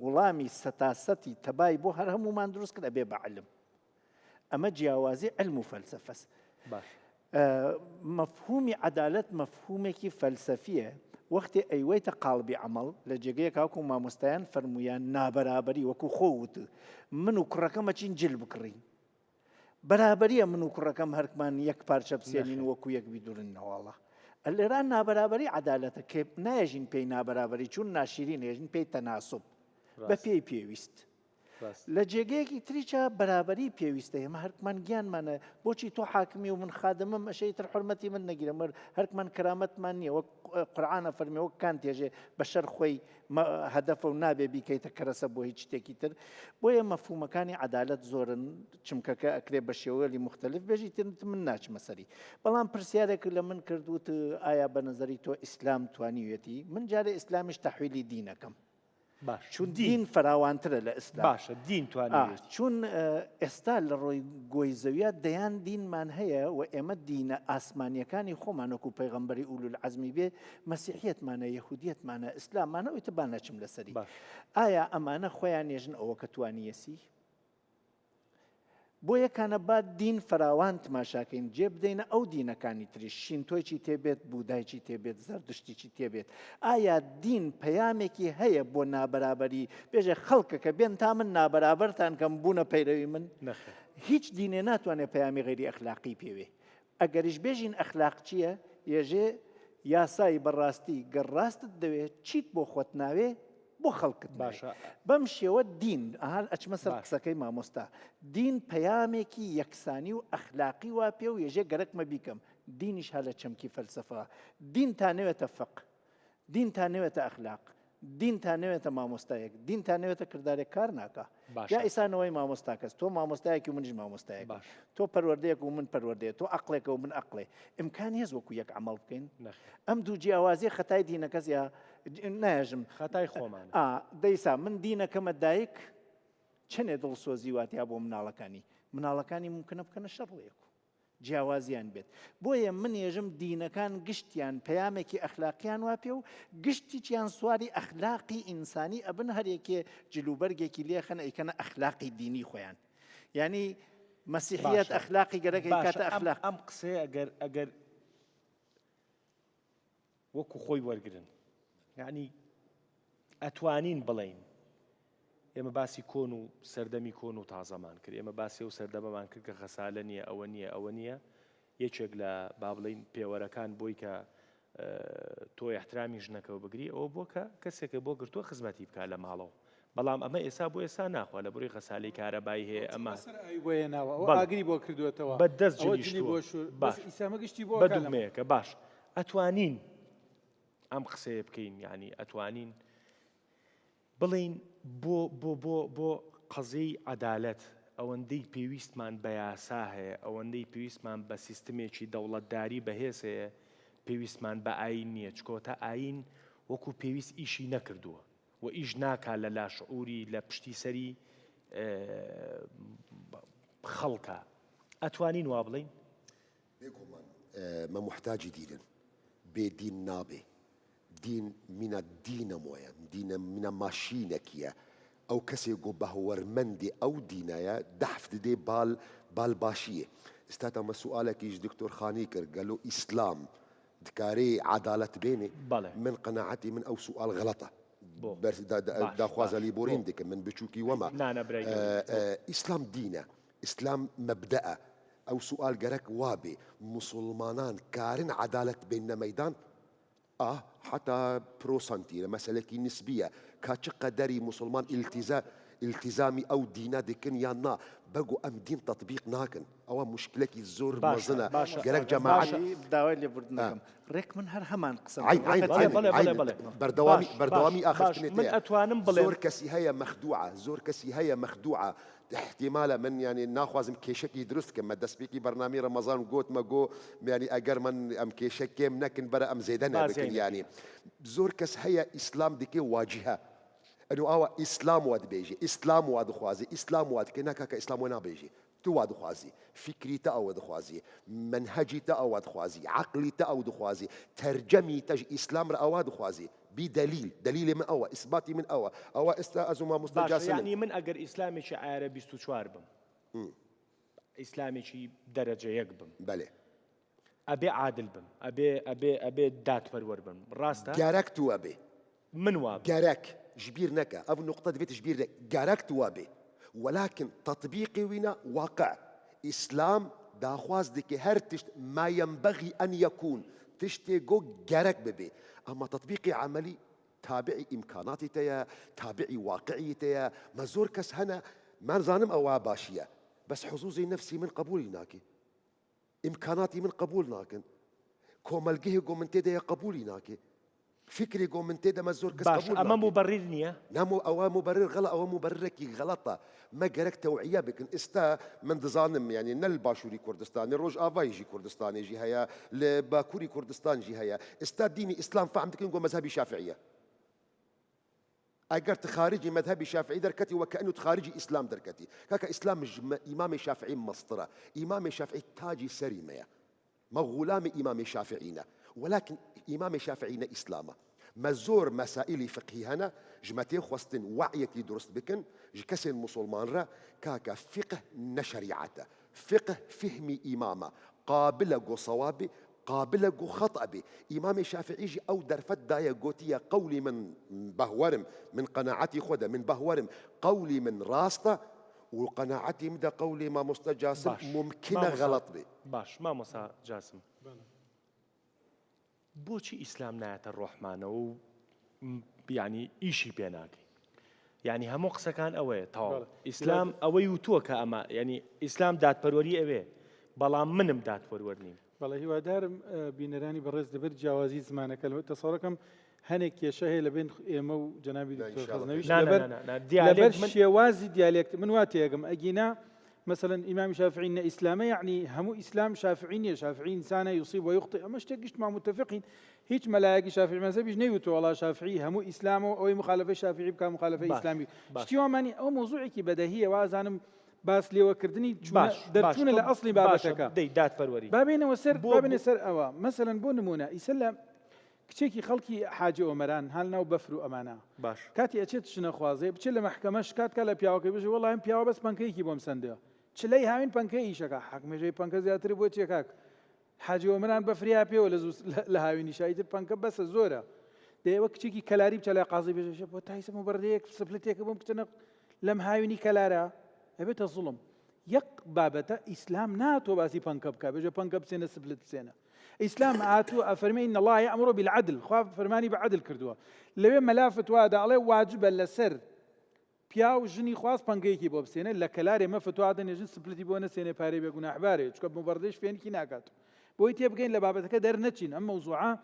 D: وڵامی سەتاسەتی تەبای بۆ هەر هەمومان دروست کرد ئەبێ بە عەلم ئەمە جیاوازی عیلم و فەلسەفەس
A: باش
D: مەفهومی عەدالەت مەفهومێکی فەلسەفیە وەختی ئەیوەیتە قاڵبی عەمەڵ لە جێگەیەک هاوکو مامۆستایان فەرمویان نابەرابەری وەکو خۆوت من و کوڕەکەمە چین جل بکڕین بەرابەریە من و کوڕەکەم هەرکمان یەک پارچە بسێنین وەکو یەک بیدورنەوەڵە لێران نابەرابەری عەدالەتە کە نایەژین پێی نابەرابەری چون ناشیرین ێژین پێی تەناسوب بە پێی پێویست لە جێگەیەکی تریچە بەرابەری پێویستە ئێمە هەرکمان گیانمانە بۆچی تۆ حاکمی و من خادمم ئەشەی تر حورمەتی من نەگیرە هەرکمان کەرامەتمان نییە وەک قورئانە فەرمێ وەک کان تێژێ بەشەر خۆی هەدەفە و نابێ بیکەیتە کەرەسە بۆ هیچ شتێکی تر بۆیە مەفهومەکانی عەدالەت زۆرن چمکەکە ئەکرێ بە شێوەیەکی مختلف بێژی تر من ناچمە سەری بەڵام پرسیارێک لە من کردوت ئایا بە نەزەری تۆ ئیسلام توانیوێتی من جارێ ئیسلامیش تەحویلی دینەکەم
A: باش
D: چون دین فراوانترە لە ئیسلام
A: باشە دین توانیوێتی
D: چون ئێستا لە ڕۆی گۆی زەویە دەیان دینمان هەیە و ئێمە دینە ئاسمانیەکانی خۆمانەکو پەیغەمبەری ئولول عەزمی بێ مەسیحیەتمانە یەهودیەتمانە ئیسلاممانە ئەویتە با نەچم لەسەری ئایا ئەمانە خۆیان نێژن ئەوە کە توانیەسی بۆ یەکانە با دین فراوان تماشاکەین جێ بدەینە ئەو دینەکانی تریش شینتۆیکی تێبێت بودایکی تێبێت زەردشتیی تێبێت ئایا دین پەیامێکی هەیە بۆ نابەرابەری بێژە خەڵکەکە بێن تا من نابەرابەرتان کەم بوونە پەیرەوی من هیچ دینێ ناتوانێت پەیامی غەیری ئەخلاقی پێوێ ئەگەریش بێژین ئەخلاق چییە یێژێ یاسای بەڕاستی گەڕاستت دەوێت چیت بۆ خۆت ناوێ بۆ خەڵکت
A: باشە.
D: بەم شێوە دین ئەچمە سەر قسەکەی مامۆستا دین پەیامێکی یەکسانی و ئەخلاقی وا پێ و یەژێ گەرەکمە بیکەم دینیش هە لە چەمکی فەلسەفە دین تا نەوێتە فەق دین تا نەوێتە ئەخلاق دین تا نەوێتە مامۆستایەک دین تا نەوێتە کردارێک کار ناکە یا ئیسانەوەی مامۆستا کەس تۆ مامۆستایەکی و منیش مامۆستایەک تۆ پەروەردەیەک و من پەروەردەیە تۆ عەقڵێکە و من عەقڵێ ئیمکان هێز وەکو یەک عەمەڵ بکەین ئەم دوو جیاوازیە خەتای دینەکەس یا ناژم
A: خەتای خۆمان
D: دەیسا من دینەکەمە دایک چنێ دڵسۆزی واتیا بۆ مناڵەکانی ممکنە بکەنە شەڕڵەیەک جیاوازیان بێت بۆیە من ێژم دینەکان گشتیان پەیامێکی ئەخلاقیان وا پێ و گشتییان سواری ئەخلاقی ئینسانی ئەبن هەرێکێ جلوبەرگێکی لێخەنە ئەیکەنە ئەخلاقی دینی خۆیان یعنی مەسیحیەت ئەخلاقی گەرەکەی کاتە ئەخلاق
A: ئەم قسەیە ئەگەر وەکو خۆی وەرگرن یعنی ئەتوانین بڵین ئێمە باسی کۆن و سەردەمی کۆن و تازەمان کرد ئێمە باسی و سەردەمەمان کرد کە خەسالە نییە ئەوە نییە یەکێک لە با بڵین پێوەرەکان بۆی کە تۆ احترامی ژنەکەەوە بگری ئەوە بۆ کە کەسێکە بۆ گرتووە خزمەتی بکە لە ماڵەوە بەڵام ئەمە ئێستا بۆ ئێستا ناخوا لە بڕی خەسالی کارەبایی هەیە ئەمە
C: ئاگری بۆ کردوێتەوە
A: بەدەست بەدومەیەکە باش ئەتوانین ئەم قسەیە بکەین یعنی ئەتوانین بڵین بۆ قەزەی عەدالەت ئەوەندەی پێویستمان بە یاسا هەیە ئەوەندەی پێویستمان بە سیستمێکی دەوڵەتداری بەهێز هەیە پێویستمان بە ئاین نییە چکۆتە ئاین وەکو پێویست ئیشی نەکردووە و ئیش ناکا لە لاشعوری لە پشتی سەری خەڵکە ئەتوانین وا بڵین
B: بێگومان مە محتاجی دیرن بێدین نابێ دین منە دینەمۆیە دینە منە ماشینەکیە ئەو کەسێک گۆ بەهوەرمەندی ئەو دینایە دەحفت دێ بال باشیە ئێستا مە سوالێکیش دکتۆر خانی کرد گەلۆ ئیسلام دکارێ عەدالەت بێنێ من قەناعەتی من ئەو سوال غەڵەتە داخوازە لیبۆرین دکە من بچووکی وەما ئیسلام دینە ئیسلام مەبدەئە ئەو سوال گەرەک وابێ مسلمانان کارن عەدالەت بێنە مەیدان حتى بروسنتي مسألة نسبية كاتش قدري مسلمان التزامي أو دينا دكن يانا بقوا أم دين تطبيق ناكن أو مشكلة الزور مزنا قالك جماعة
D: داوي اللي بردناكم ريك من هر همان قسم
A: عين
B: بردوامي آخر
A: من أتوانم بلين
B: زور كسي هي مخدوعة احتمالا من يعني ناخوازم كيشكي درست كما دسبيكي برنامج رمضان قوت ما قو يعني اگر من ام كيشكي منكن برا ام زيدنا بكن يعني زور كس هي اسلام ديكي واجهه انه او اسلام واد بيجي اسلام واد خوازي اسلام واد كناكا كاسلام ونا بيجي تو واد خوازي فكري تا واد خوازي منهجي تا واد خوازي عقلي تا واد خوازي ترجمي تج اسلام را واد خوازي بدليل من أوى إثباتي من أوى استأذوا ما مستجاسم
A: يعني من أجر إسلامي شيء عربي استشوار بم إسلامي شيء درجة يقبم
B: بله
A: أبي عادل بم أبي دات برور بم راسته
B: جارك توابي
A: من واب
B: جارك جبير نكا أو نقطة بيت جبير نك جارك توابي ولكن تطبيقي ونا واقع إسلام داخواز ديكي هرتشت ما ينبغي أن يكون تشتي جو جارك ببي أما تطبيقي عملي تابعي إمكاناتي تيا تابعي واقعي تيا ما زور كس هنا ما ظانم أو باشية بس حظوظي نفسي من قبولي ناكي إمكاناتي من قبول ناكن كوملقيه قوم من تيدا قبولي ناكي فكري قوم من تيدا ما زور كس قبول
A: أما مبررني
B: نامو أو مبرر غلط أو مبرركي غلطة ما جرك توعية بكن استا من ظانم يعني نل باشوري كردستان الروج آفاي جي كردستان يجي هيا لباكوري كردستان جي هيا استا ديني إسلام فهم تكن قوم مذهبي شافعية أجرت خارجي مذهبي شافعي دركتي وكأنه خارجي إسلام دركتي كاكا إسلام إمام شافعي مسطرة إمام شافعي تاجي سريمية ما غلام إمام شافعينا ولكن إمام شافعينا إسلامه مزور مسائل فقهي هنا جمتين خوستن وعيتي درست بكن جكسن مسلمان را كاكا فقه نشريعته فقه فهمي إمامه قابل صوابي قابل خطأ به إمام الشافعي جي أو درفت دايا قوتية قولي من بهورم من قناعتي خدا من بهورم قولي من راسته وقناعتي مدى قولي ما مستجاسم ممكنة غلط به
A: باش ما مستجاسم بوشي إسلام نايت الرحمن يعني ئیشی پێ ناکەی یعنی هەموو قسەکان ئەوەیە تەواو ئیسلام ئەوەی وتووە کە ئەمە یعنی ئیسلام دادپەروەری ئەوێ بەڵام منم دادپەروەر نیم
C: بەڵێ هیوادارم بینەرانی بەڕێز دەبێت جیاوازی زمانەکە تەسەڕەکەم هەنێک کێشە هەیە لە بین ئێمە و جەنابی دکتۆر خەزنەویش لەبەر شێوازی دیالێکت من وا تێگەم ئەگینا مثلا إمام شافعي إن إسلامه يعني هم إسلام شافعي شافعي إنسان يصيب ويخطئ أما اشتقشت مع متفقين هيك ملاك شافعي ما سبيش نيوتو والله شافعي هم إسلامه أو مخالفة شافعي بكا مخالفة إسلامي اشتوا ماني أو موضوعي كي بديهية وازانم باس لي وكردني درتون لأصل بابتك
A: دات فروري
C: بابين وسر بابين سر أوا مثلا بون نمونة يسلم کچێکی خەڵکی حاجی ئۆمەران هەڵ ناو بەفر و ئەمانە
A: باش
C: کاتی ئەچێت شنە خوازێ بچێت لە مەحکەمە شکات کە لە پیاوەکەی بژێ وەڵام ئەم پیاوە بەس پەنکەیەکی بۆم سندەوە چلەی هاوین پەنکەی ئیشەکە حەکمێژەی پەنکە زیاتر بۆ چێکاک حاجی ئۆمەران بەفریا پێوە لە هاوینی شایتر پەنکە بەسە زۆرە دەیەوە کچێکی کەلاری بچە لای قازی بێژێ بۆ تایسە مەبەردەیەک سپلتێکە بۆم بچنە لەم هاوینی کەلارە ئەبێتە زوڵم یەک بابەتە ئیسلام ناتۆ باسی پەنکە بکە بێژە پەنکە بچێنە سپلت بچێنە إسلام آتو أفرمي إن الله يأمر بالعدل خواف فرماني بعدل كردوا لو ملافت وادا عليه واجب لسر بياو جني خواص بانجيكي بوب سنة لكلاري ما فتوا عدن يجن سبلتي بونا سنة باري بيقول أحباري شكب مبردش فين كي ناقات بويتي يبقين لبابتك در نتشين أما موضوعا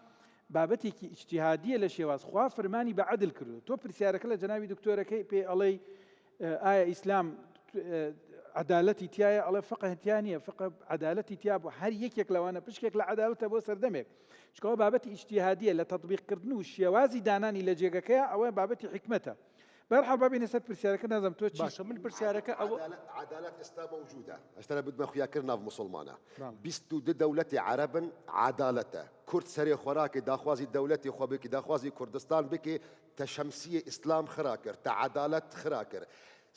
C: بابتي كي اجتهادية لشيواز خواف فرماني بعدل كردوا تو برسيارك لجنابي دكتورة كي بي علي آية إسلام عدالتي تيايا على فقه تيانية فقه عدالتي تياب وهر يك لو أنا بشكل لعدالته بو سردمك شكو بابتي اجتهادية لتطبيق كردنو الشوازي داناني لجيكا أو بابتي حكمتها برحب بابي نسأل برسيارك نازم توتشي
A: باشا من برسيارك أو
B: عدالة إسلام موجودة أشترى بد ما خيا كرنا في مسلمانة بيستو دولتي عربا عدالته كرد سري خوراكي داخوازي دولتي خوبك داخوازي كردستان بكي تشمسية إسلام خراكر تعدالة خراكر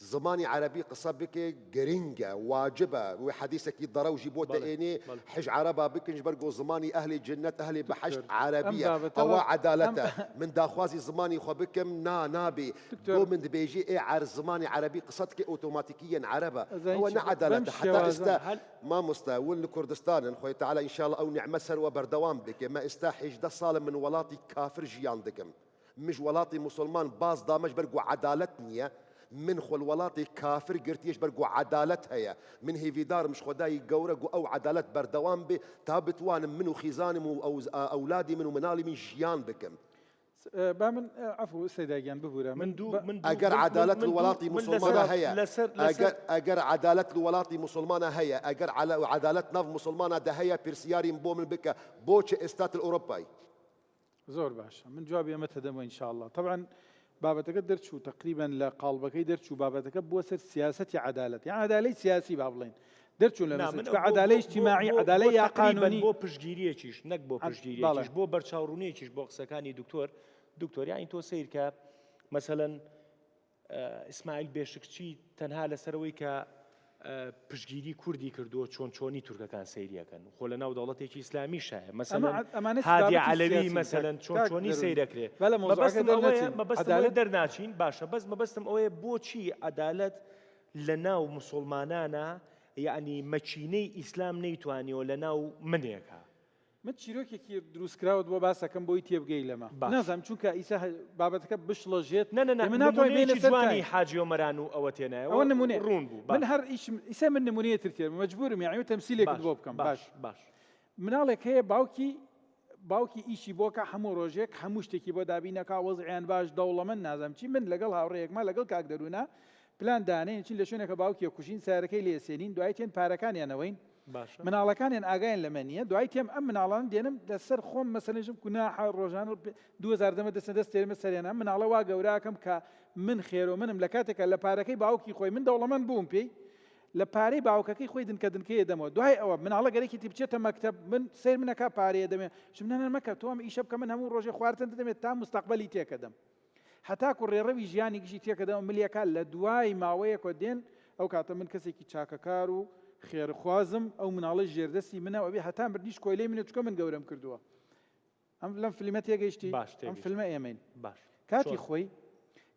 B: زماني عربي قصة بك جرينجا واجبة وحديثك يضروا جيبوا دقيني حج عربة بك نجبرقوا زماني أهل الجنة أهل بحشت عربية أو عدالته من داخوازي زماني خبكم نابي دو من بيجي إيه عار زماني عربي قصتك أوتوماتيكيا عربة هو عدالته حتى ما مستوى كردستان خوي تعالى إن شاء الله أو نعمة سر بردوام بك ما استحج ده صالم من ولاتي كافر جيان دكم مش ولاتي مسلمان باز دامج برقوا عدالتني من خل ولاتي كافر قرتيش برقو عدالة هي من هيفيدار مش خداي قورقو أو عدالة بردوام بي تابتوان منو خيزانم أو أولادي منو منالي من جيان بكم
C: بامن عفو سيدا جان بفورا
B: من أجر عدالة الولاتي مسلمانة هي أجر عدالة الولاتي مسلمانة هي أجر على عدالة نف مسلمانة ده هي بيرسياري مبومن بك بوتش استات الأوروبي
C: زور باشا من جوابي متهدم إن شاء الله طبعا بابتك درتشو تقريبا لقالبك درتشو بابتك بوسر سياسة عدالة يعني عدالة سياسي بابلين درتشو لمسك عدالة اجتماعي عدالة قانوني
A: بو بشجيرية چیش نك بو بشجيرية چیش بو برچاورونية چیش بو قسەکانی دكتور يعني تو سير ك مثلا اسماعيل بيشكچي تنها لسروي ك پشگیری کوردی کردو چۆنی تورکەکان سەیریەکەن خۆ لە ناو دەوڵەتێکی ئیسلامی شایە مثلا هادی علەوی مثلا چۆنی سەیرەکرێ مەبەستم دەرناچین باشە بەس مەبەستم ئەوەیە بۆچی عەدالەت لە ناو موسڵمانانە یعنی مەچینەی ئیسلام نەیتوانیەوە لە ناو منێکە
C: من چیرۆکێکی دروستکراوت بۆ باسەکەم بۆی تێبگەی لەمە نازانم چونکە ئیسا بابەتەکە بشڵەژێت
A: نمونەیەکی جوانی حاجی ئۆمەران و ئەوە تێنایە
C: ئەوە نمونێ ڕوون بوو من هەر ئیسا من نمونەیەتر تێ مەجبورم یعنی تەمسیلێکت بۆ بکەم باش مناڵێک هەیە باوکی ئیشی بۆکە هەموو ڕۆژێک هەموو شتێکی بۆ دابینەکە وەزعیان باش دەوڵەمەند نازانم چی من لەگەڵ هاوڕێیەکمان لەگەڵ کاک دەروونە پلان دانێن چین لە شوێنێکە باوکیە کوژین سارەکەی لێسێنین دوای تێن پارەکانیانەوەین مناڵەکانیان ئاگایان لەمە نییە دوای تێم ئەم مناڵان دێنم لەسەر خۆم مەسەلەژم گوناحە ڕۆژانە 2000 دەمە دەست تێرمە سەریانە مناڵە وا گەوراکەم کە من خێرۆ منم لە کاتێکە لە پارەکەی باوکی خۆی من دەوڵەمەند بووم پێی لە پارەی باوکەکەی خۆی دنکەیە دەمەوە دوای ئەوە مناڵە گەرەێکی بچێتە مەکتەب من سیر منەکە پارەیە دەمێ شمنانە مەکە تۆم ئیشە بکە من هەموو ڕۆژێ خواردن دەمێت تا مستەقبەلی تێکەدەم هەتاکو ڕێڕەوی ژیانی گشتی تێکەدەم ملیەکە لە دوای ماوەیەکۆ دێن ئەو کاتە من کەسێکی چاکەکار و خێرخوازم ئەو مناڵە ژێردەستی منە ئەوێ هەتا مردیش کۆیلەی منە چکە من گەورم کردووە ئەم لەم فیلمە تێگەیشتی ئەم فیلمە ئێمەین
A: باش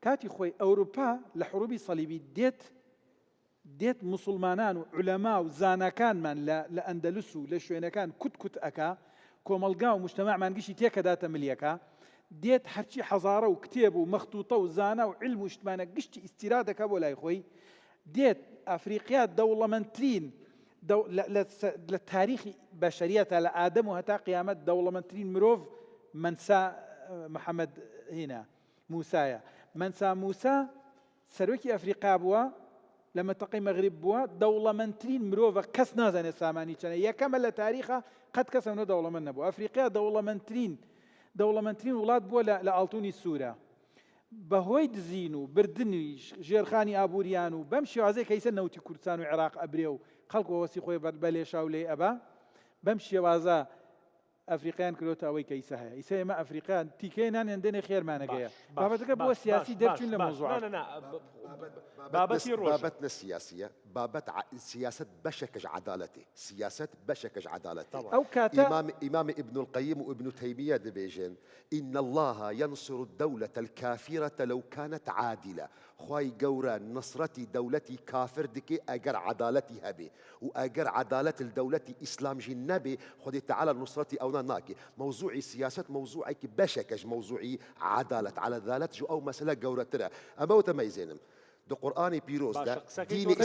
C: کاتی خۆی ئەوروپا لە حروبی سەلیبی دێت مسلمانان و عولەما و زانەکانمان لە ئەندەلوس و لە شوێنەکان کوت ئەکا کۆمەلگا و مجتەمەعمان گشتی تێکەداتە ملیەکە دێت هەرچی حەزارە و کتێب و مەختوتە و زانە و علم و شتمانە گشتی ئیستیرا دەکە بۆ لای خۆی دێت ئەفریقیا دەوڵەمەندترین لە تاریخی بەشەریەتە لە ئادەم و هەتا قیامەت دەوڵەمەندترین مرۆڤ مەنسا محەممەد هێنا موسایە مەنسا موسا سەرۆکی ئەفریقا بووە لە مەتەقەی مەغریب بووە دەوڵەمەندترین مرۆڤە کەس نازانێت سامانی چەنە یەکەمە لە تاریخە قەت کەسەنە دەوڵەمەند نەبوو ئەفریقیا دەوڵەمەندترین وڵات بووە لە ئاڵتوونی سوورە بەهۆی دزین و بردننی ژێرخانی ئابوووریان و بەم شێوازەیە کە ئیسە نەوتی کوردستان و عێراق ئەبرێ و خەڵک وەسی خۆی بەلێشا و لێ ئەبا بەم شێوازە ئەفریقیان کردوتە ئەوەی کە ئیسە هەیە ئیسە ئێمە ئەفریقیان تیکەی ناندێنێ خێرمانەگەیە بابەتەکە بۆ سیاسی دەرچوون لە مۆزوعات
B: بابەتنا سیاسیە بابەت سیاست بەشێکەش عدالەتی سیاست بەشێکەش عدالەتی
C: ئەو کاتە
B: إمام ابن القيم وابن تيمية دبيجن إن الله ينصر الدولة الكافرة لو كانت عادلة خواي قورا نصرتي دولتي كافر دكي أجر عدالتي هبي وأجر عدالة الدولة إسلام جنبي خدي تعالى نصرتي أو ناكي موضوعي سياسة موضوعي بشكش موضوعي عدالة على ذلك جو أو مسألة قورا ترى أما وتميزينم دو قرآني بيروز ده ديني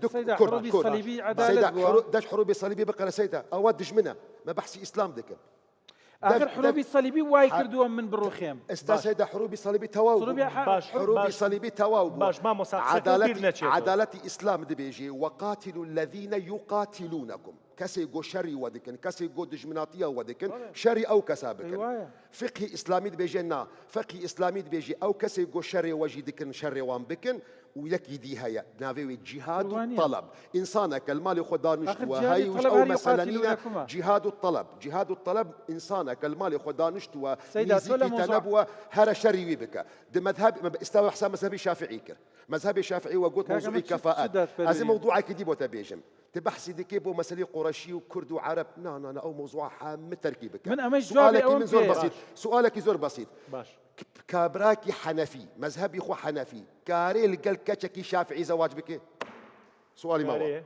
C: سيدة حروبي الصليبي عدالة
B: داش حروبي الصليبي بقى سيدة أودش منها ما بحسي إسلام دكم
C: آخر حروبي الصليبي واي كردوهم من بروخيم
B: استاذ سيدة حروبي صليبي تواو حروبي صليبي تواو
A: باش ما مصاب
B: عدالتي إسلام دبيجي وقاتلوا الذين يقاتلونكم كسي جو شري ودكن كسي جو دجمناطية ودكن شري أو كسابكن فقه إسلامي دبيجينا فقه إسلامي دبيجي أو كسي جو شري وجي دكن شري وان بكن ويكي دي هيا نافي جهاد الطلب إنسانك المال خدانشت وهي وش أو مثلا جهاد الطلب إنسانك المال خدانشت وميزيكي تنبوة هر شري بك ده مذهب استوى حساب مذهبي شافعي كر مذهبي شافعي وقلت موضوعي كفاءات هذا موضوعك دي بوتا بيجم تبحثي دي كيبو مسألة قرشي وكرد وعرب لا أو موضوع حام تركيبك
C: من أمش
B: سؤالك من زور بسيط سؤالك زور بسيط
A: باش
B: كابراكي حنفي مذهبي خو حنفي كاري لقال كاتشكي شافعي زواج بك سؤالي ما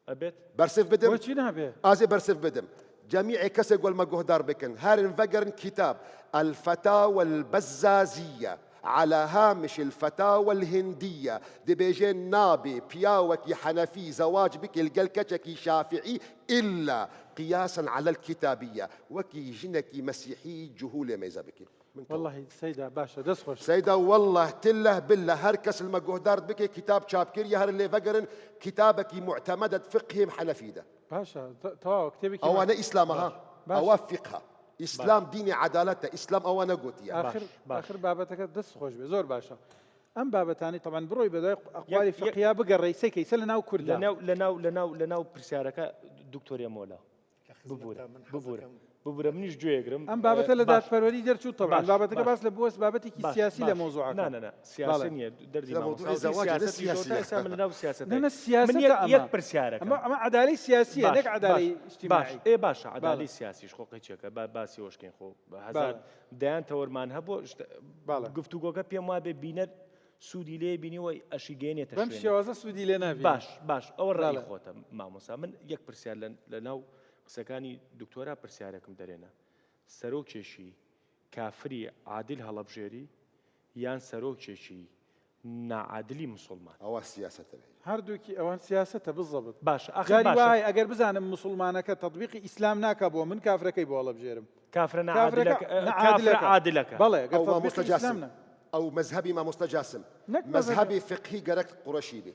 A: أبيت
B: برسف بدم
C: وشي نابي
B: أزي برسف بدم جميع كسر قول ما جهدار بكن هارن فجرن كتاب الفتاوى البزازية على هامش الفتاوى الهندية دبيجين نابي بياوكي حنفي زواج بك الجلكتشكي شافعي إلا قياسا على الكتابية وكي جنكي مسيحي جهول ميزابكي
C: والله سيدة باشا دسخش
B: سيدة والله تله بالله هركس المجهدار بك كتاب شابكير يهر اللي فقرن كتابك معتمدة فقه حنفيدة
C: باشا تواو كتابك
B: أو أنا إسلامها أوفقها إسلام ديني عدالته إسلام أو أنا قلت
C: يعني آخر بابتك دسخش بزور باشا أم بابتاني طبعا بروي بدأ أقوالي فقهية بقى الرئيسي كيسا لناو كردا
A: لناو برسيارك دكتور يا مولا ببورە منیش گوێگرم
C: ئەم بابەتە لە دادپەروەری دەرچوو طبعا بابەتەکە باس لە بۆست بابەتێکی سیاسی لە مۆزوعەکە
A: نه سیاسی نییە دەردی یەک پرسیارەکە
C: ئەمە عەدالەی سیاسیە نەک عەدالەی اجتیماعی
A: ئێ باشە عەدالەی سیاسیش خۆ قەچێکە باسی وەشکەین خۆ هەزار دەیان تەوەرمان هەبوو گفتوگۆکە پێم وا بێ بینەر سوودی لێ بینیەوە ئەشی گەێنێتە
C: بەم شێوازە سوودی لێ نابێت
A: باش ئەوە ڕای خۆتە مامۆستا من یەک پرسیار لەناو قسەکانی دکتۆرا پرسیارێکم دەرێنە سەرۆکێکی کافری عادل هەڵەبژێری یان سەرۆکێکی ناعادلی مسلمان
B: ئەوە سیاسەتە
C: هەردووکی ئەوان سیاسەتە بزەبت
A: باش
C: جاری وای ئەگەر بزانم مسلمانەکە تطبیقی ئیسلام ناکە بۆ من کافرەکەی بۆ هەڵەبژێرم
A: کافرە عادلەکە
C: بەڵێ
B: ئەو مستەجاسم ئەو مەذهبی مامۆستا جاسم مەذهبی فقهی گەرەک قوڕەشی بێ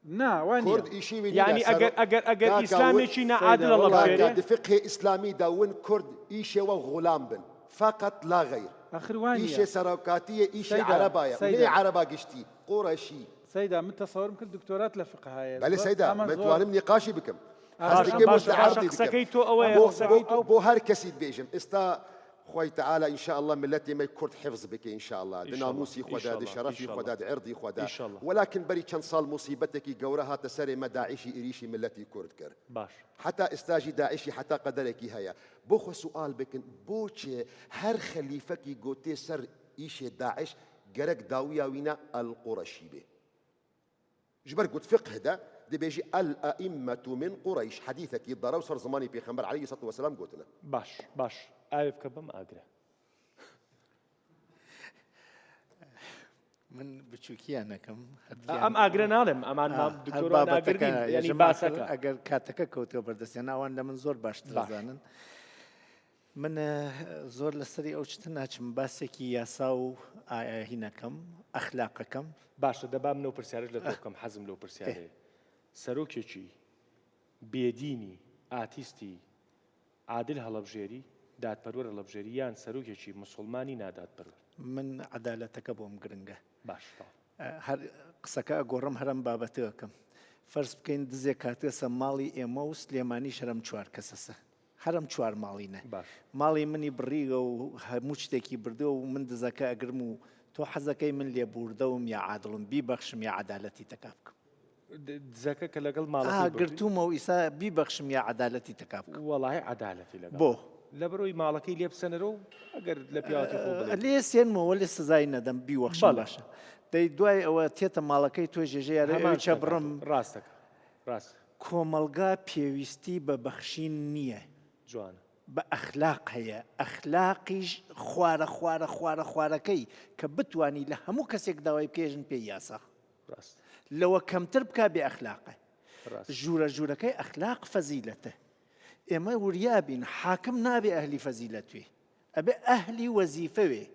A: يعني اگر اسلامي نعادل الله بخير
B: فقه اسلامي داون كرد ايش وغلام بن فقط لا غير
C: اخرواني
B: ايش سراكاتيه ايش عربايه ليه عربا قشتي قرشي
C: سيدا من تصور يمكن دكتورات لفقه هاي
B: بل سيدا ما توانم نقاشي بكم
A: سكيتو او
B: بو هر كسي بيجم استا خوي تعالى ان شاء الله ملتي ما يكرد حفظ بك ان شاء الله ناموسي خداد شرفي خداد عرضي خداد ولكن بري كان صال مصيبتك جورها تسري ما داعشي إريشي ملتي كرد كر
A: باش
B: حتى استاجي داعشي حتى قدرك هيا بوخ سؤال بكن بوچه هر خليفكي جوتي سر ايش داعش جرك داويا وينا القرشي به جبر قلت فقه ده دي بيجي الأئمة من قريش حديثك يضروا صار زماني بيخمر عليه الصلاة والسلام قلتنا
A: باش آيف كبم أقرأ
D: من بچووکیانەکەم
A: ئەم ئاگرە ناڵێم ئەمان دکتۆرۆ ناگرین ینی باسەکە
D: ئەگەر کاتەکە کەوتەوە بەردەستیان ناوان لە من زۆر باشتر دەزانن من زۆر لەسەری ئەو شتە ناچم باسێکی یاسا و ئاهینەکەم ئەخلاقەکەم
A: باشە دەبام نەو پرسیارش لە تۆ بکەم حەزم لەو پرسیارەیە سەرۆکێکی بێدینی ئاتیستی عادل هەڵەبژێری دادپەروەر هەڵەبژێری یان سەرۆکێکی مسلمانی نادادپەروەر
D: من عەدالەتەکە بۆم گرنگە
A: باش
D: هەر قسەکە ئەگۆڕم هەرم بابەتەکەم فەرز بکەین دزێک کاتێسە ماڵی ئێمە و سلێمانی شەرم چوار کەسەسە هەرم چوار ماڵینە ماڵی منی بڕیگە و هەموو شتێکی بردەوە و من دزەکە ئەگرم و تۆ حەزەکەی من لێ بوردەوم یا عادڵم بیبەخشم یا عەدالەتی تەکا بکەم
A: دزەکە کە لەگەڵ ماڵەکەی
D: گرتوومە و ئیسا بیبەخشم یا عەدالەتی تەکا بکەم
A: وەڵاهی عەدالەتی لەگەڵ
D: بۆ
A: لە بەرۆی ماڵەکەی لێ بسەنەرە و ئەگەر لە پیاوەتی خۆ بڵێ
D: لێ سێنمەوە لێ سزای نەدەم بیوەخشم باشە دەی دوای ئەوە تێتە ماڵەکەی تۆ ژێژەیە چە بڕم
A: ڕاستەکە ڕاست
D: کۆمەلگا پێویستی بە بەخشین نییە
A: جوانە
D: بە ئەخلاق هەیە ئەخلاقیش خوارەکەی کە بتوانی لە هەموو کەسێک داوای بکێژن پێی یاسا لەوە کەمتر بکە بێ ئەخلاقە ژوورەکەی ئەخلاق فەزیلەتە ئێمە وریابین حاکم نابێ ئەهلی فەزیلەتوێ ئەبێ ئەهلی وەزیفەوێ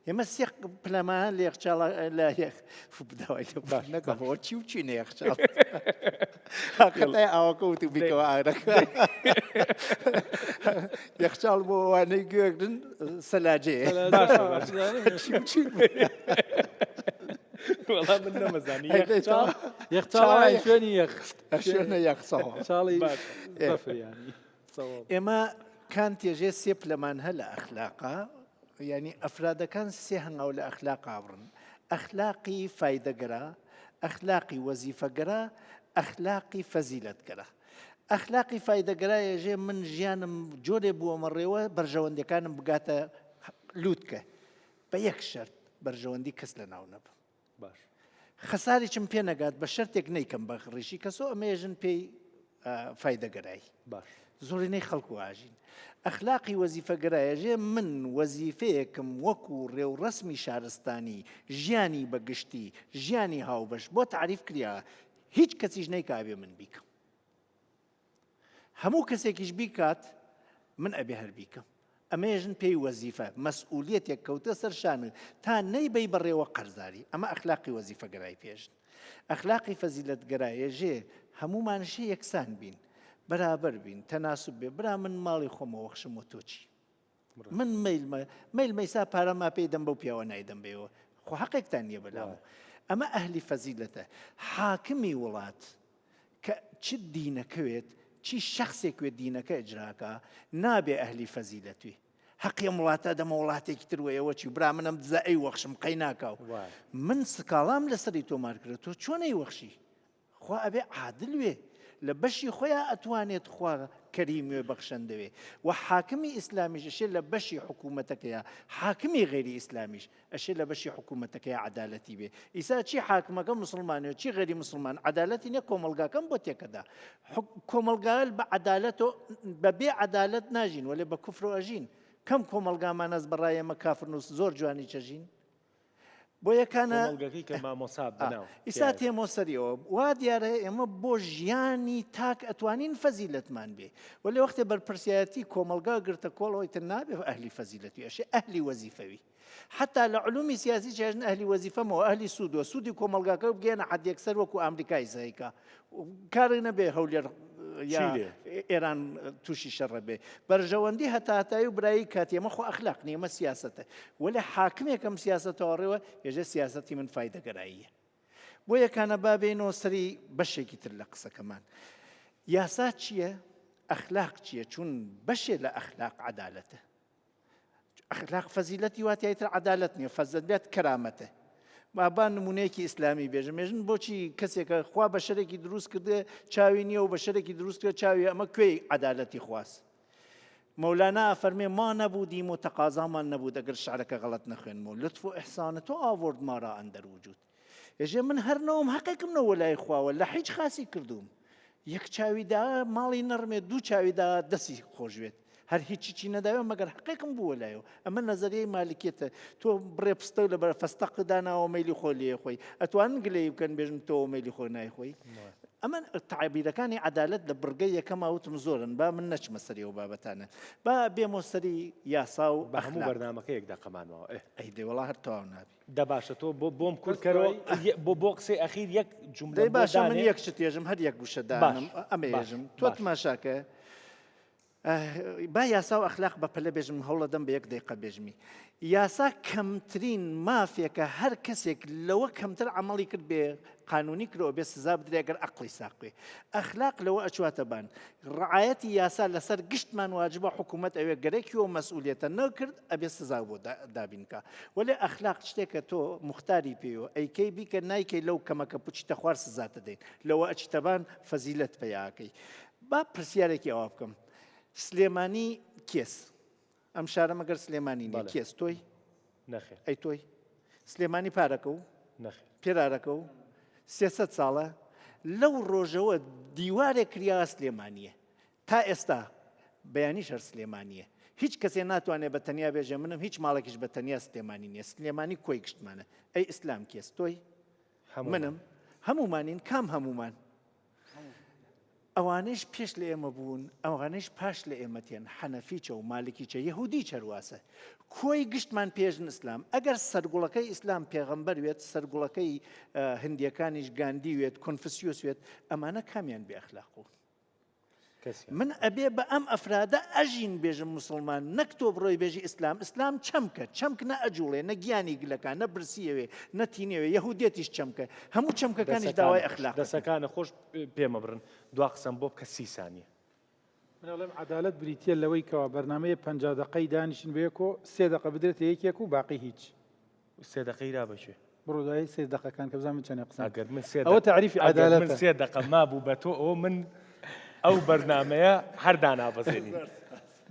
D: ئێمە سێ پلەمان لە یەخچاڵ لە بداوای نەکەمەوە چی و چینە یەخچاڵ قەتای ئاوەکە وت و بیکەوە ئاگرەکە یەخچاڵ بۆ ئەوانەی گوێگرن سەلاجێ
A: وەڵام من نەمەزانی
C: یەخچاڵ شوێنی
D: شوێنە یەخچاڵ
C: چاڵی
D: ئێمە کان تێژێ سێ پلەمان هە لە ئەخلاقا ینی ئەفرادەکان سێ هەنگاو لە ئەخلاق ئاڕن ئەخلاقی فایدەگەرە ئەخلاقی وەزیفەگەرە ئەخلاقی فەزیلەتگەرە ئەخلاقی فایدەگەرایەژێ من ژیانم جۆرێ بووەمە ڕێوە بەرژەوەندەکانم بگاتە لووتکە بە یەک شەرت بەرژەوەندی کەس لە ناو نەبم
A: باش
D: خەساریچم پێ نەگات بە شەرتێک نەیکەم بە ڕیشی کەسۆ ئەمێژن پێی فایدەگەرایی
A: باش
D: زۆرینەی خەڵکو ئاژین ئەخلاقی وەزیفەگەرایەژێ من وەزیفەیەکم وەکو ڕێوڕەسمی شارستانی ژیانی بەگشتی ژیانی هاوبەش بۆ تعریف کریا هیچ کەسیش نەیکابێ من بیکەم هەموو کەسێکیش بیکات من ئەبێ هەر بیکەم ئەمێژن پێی وەزیفە مەسئولیەتێک کەوتە سەر شانت تا نەیبەی بەڕێوە قەرزاری ئەمە ئەخلاقی وەزیفەگەرای پێشن ئەخلاقی فەزیلەتگەرایەژێ هەمومانشێ یەکسان بین بەرابەر بین تەناسب بێ برا من ماڵی خۆمە وەخشم و تۆچی من میل مەیسا پارەما پێی دەم بەو پیاوە نایدەم بێەوە خۆ حەقێکتان نییە بەلاوە ئەمە ئەهلی فەزیلەتە حاکمی وڵات کە چ دینەکەوێت چی شخصێکوێت دینەکە ئەجراکە نابێ ئەهلی فەزیلەتوێ حەقی وڵاتە دەمە وڵاتێکی تروەیەوە چی برا منم دزە ئەی وەخشم قەی ناکاو من سکاڵام لەسەری تۆمار کرد تۆ چۆنەی وەخشی خوا ئەبێ عادل وێ لە بەشی خۆیان ئەتوانێت خوا کەریمێ بەخشەندەوێ و حاکمی ئیسلامیش ئەشێ لە بەشی حکوومەتەکەیە حاکمی غێری ئیسلامیش ئەشێ لە بەشی حکوومەتەکەی عەدالەتی بێ ئیسا چی حاکمەکە مسلمانێ چی غێری مسلمان عەدالەتی نیە کۆمەلگاکەم بۆ تێکەدا کۆمەلگایل بە عەدالەت و بەبێ عەدالەت ناژین وەلێ بە کوفر و ئەژین کەم کۆمەلگامان ئەس بەڕای ئێمە کافرن و زۆر جوانی چەژین بۆ یەکانە ئیسا تێمۆ سەریەوە وا دیارە ئێمە بۆ ژیانی تاک ئەتوانین فەزیلەتمان بێ وەلێ وەختێ بەرپرسیایەتی کۆمەلگا گرتە کۆڵەوەی تر نابێ ئەهلی فەزیلەتی ئەشێ ئەهلی وەزیفەوی حتا لە علومی سیاسی چێژن ئەهلی وەزیفەمەوە ئەهلی سوودوە سوودی کۆمەلگاکە بگێنە حەدێکسەر وەکو ئەمریکای زایکە کاری نەبێ هەولێر ئێران تووشی شەڕە بێ بەرژەوەندی هەتاتایی و برایی کاتێمە خۆ ئەخلاق نیە ئەمە سیاسەتە وەلێ حاکمێکم سیاسەتەوە ڕێوە ێژە سیاسەتی من فایدەگەراییە بۆ یەکانە بابێنەوە سەری بەشێکی تر لە قسەکەمان یاسا چییە ئەخلاق چییە چون بەشێ لە ئەخلاق عەدالەتە ئەخلاق فەزیلەتی واتیایتر عەدالەت نییە فەزیلەت کەرامەتە با نمونەیەکی ئیسلامی بێژم ێژن بۆچی کەسێکە خوا بە شەرێکی دروست کردێ چاوی نییە و بە شەرێکی دروست کرد چاوی ئەمە کوێی عەدالەتی خواست مەولانا فەرمێ ما نەبوودیم و تەقازامان نەبوو ئەگەر شعرەکە غەڵەت نەخوێنمەوە لطف و ئیحسانە تۆ ئاوەرد مارا ئەندەر وجود ێژێ من هەرنەوەم حەقێکم نەوە لای خواوە لە هیچ خاسی کردوم یەک چاویدا ماڵی نەڕمێت دوو چاویدا دەستی خۆشوێت هەر هیچی نەداوێ مەگەر حقێکم بووە لایەوە ئەمە نەزەریەی مالکێتە تۆ بڕێ پستە لە بەر فەستەق داناوە مەیلی خۆ لێ خۆی ئەتوانن گلەی بکەن بێژن تۆ مەیلی خۆ نایخۆی ئەمە تعبیرەکانی عدالت لە بڕگەی یەکەم ئاوتم زۆرن با من نەچمە سەری و بابەتانە با بێمە سەری یاسا و
A: بە هەموو بەرنامەکە یەکدا قەمانەوە
D: ئەی دێوەڵا هەر تەواو نابی
A: دە باشە تۆ بۆم کورتکەرەوە بۆ قسەی ئەخیر یەک جملە
D: باشە من یەک شت ێژم هەر یەک گوشە دانم ئەمە ێژم تۆ تماشاکە با یاسا و ئەخلاق بە پەلە بێژم هەوڵە دەم بە یەک دقیقە بێژمی یاسا کەمترین مافێکە هەر کەسێک لەوە کەمتر عملی کرد بێ قانونی کرەوە بێ سزا بدرێ ئەگەر عەقڵی ساقوێ ئەخلاق لەوە ئەچواتە بان ڕعایەتی یاسا لەسەر گشتمان واجبە حکوومەت ئەوێ گەرەکیەوە مەسئولیەتە نەکرد ئەبێ سزا بۆ دابینکە وەلێ ئەخلاق شتێکە تۆ مختاری پێوە ئەیکەی بیکە نایکەی لەو کەمەکە پوچیتە خوار سزاتە دەین لەوە ئەچتەبان فەزیلەت پێیاکەی با پرسیارێکی ئەوە بکەم سلێمانی کێس ئەم شارە مەگەر سلێمانی نیە کێس تۆی
A: نەخێر
D: ئەی تۆی سلێمانی پارەکە و
A: نەخێر
D: پێرارەکە و 300 ساڵە لەو ڕۆژەوە دیوارێک کریا سلێمانیە تا ئێستا بەیانیش هەر سلێمانیە هیچ کەسێ ناتوانێت بە تەنیا بێژێ منم هیچ ماڵێکیش بە تەنیا سلێمانی نییە سلێمانی کۆی گشتمانە ئەی ئیسلام کێس تۆی منم هەمومانین کام هەمومان ئەوانش پێش لە ئێمە بوون ئەوانش پاش لە ئێمەتێن حەنەفیچە و مالکیچە یەهودی چەرواسە کۆی گشتمان پێژن ئیسلام ئەگەر سەرگوڵەکەی ئیسلام پێغەمبەر وێت سەرگوڵەکەی هندیەکانیش گاندی وێت کۆنفوسیۆس وێت ئەمانە کامیان بێ ئەخلاق و من ئەبێ بە ئەم ئەفرادە ئەژین بێژم مسلمان نەک تۆ بڕۆی بێژی ئیسلام ئیسلام چەمکە چەمک نە ئەجوڵێ نە گیانی گلەکان نە برسیەوێ نەتینەوێ یەهودێتیش چەمکە هەموو چەمکەکانیش داوای ئەخلاق
A: دەسەکانە خۆش پێمە بڕن دوا قسەم بۆ بکە 30 ثانیە
C: منڵێم عدالت بریتە لەوەی کەوا بەرنامەیە 50 دقەی دانیشن بەیەکۆ 3 دقە بدرێتە یەکێک و باقی هیچ
A: 3 دقەی را بەچێ
C: بڕۆدای 3 دقەکان کە بزانم چەند قسە
A: ئەگەر من 3
C: ئەوە تعریفی عدالەتە
A: من 3 دقە مابوو بە تۆ ئەوە من ئەو بەرنامەیە هەر دانابەزێنی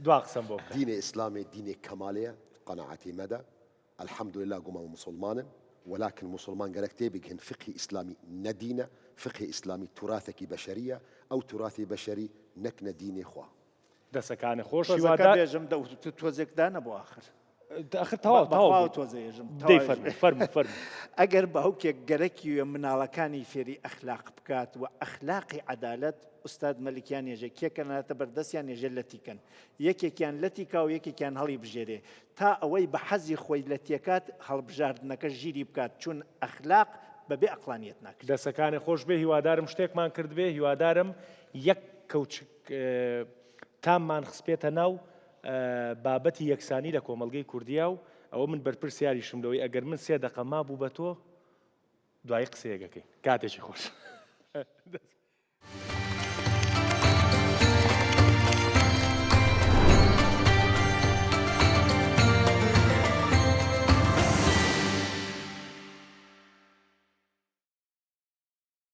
A: دوا قسەم بۆ بکە
B: دين إسلامي دين كمالية قناعتي مدى الحمد لله قوم مسلمان ولكن مسلمان قالك تيبقى فقه إسلامي ندينة فقه إسلامي تراثك بشرية أو تراثي بشري نكن ديني خوا
A: دەسەکانە خۆش
D: بێژم تۆزێکدانە بۆ آخر
A: آخر تەواو
D: تۆزێژم
A: فەرمو
D: ئەگەر باوکێک گەرەکی مناڵەکانی فێری ئەخلاق بکات و ئەخلاقی عدالت ئوستاد مەلیکیان ێژە کێکەناتە بەردەستیان ێژە لەتیکەن یەکێکیان لەتیکا و یەکێکیان هەڵی بژێرێ تا ئەوەی بە حەزی خۆی لە تێکات هەڵبژاردنەکە ژیری بکات چون ئەخلاق بەبێ ئەقلانیەت ناکرد
A: دەسەکانی خۆش بێ هیوادارم شتێکمان کرد بێ هیوادارم یەک کەوچک تاممان خسپێتە ناو بابەتی یەکسانی لە کۆمەڵگەی کوردیا و ئەوە من بەرپرسیاریشم لەوەی ئەگەر من 3 دقە مابوو بە تۆ دوای قسەیەکەکەی کاتێکی خۆش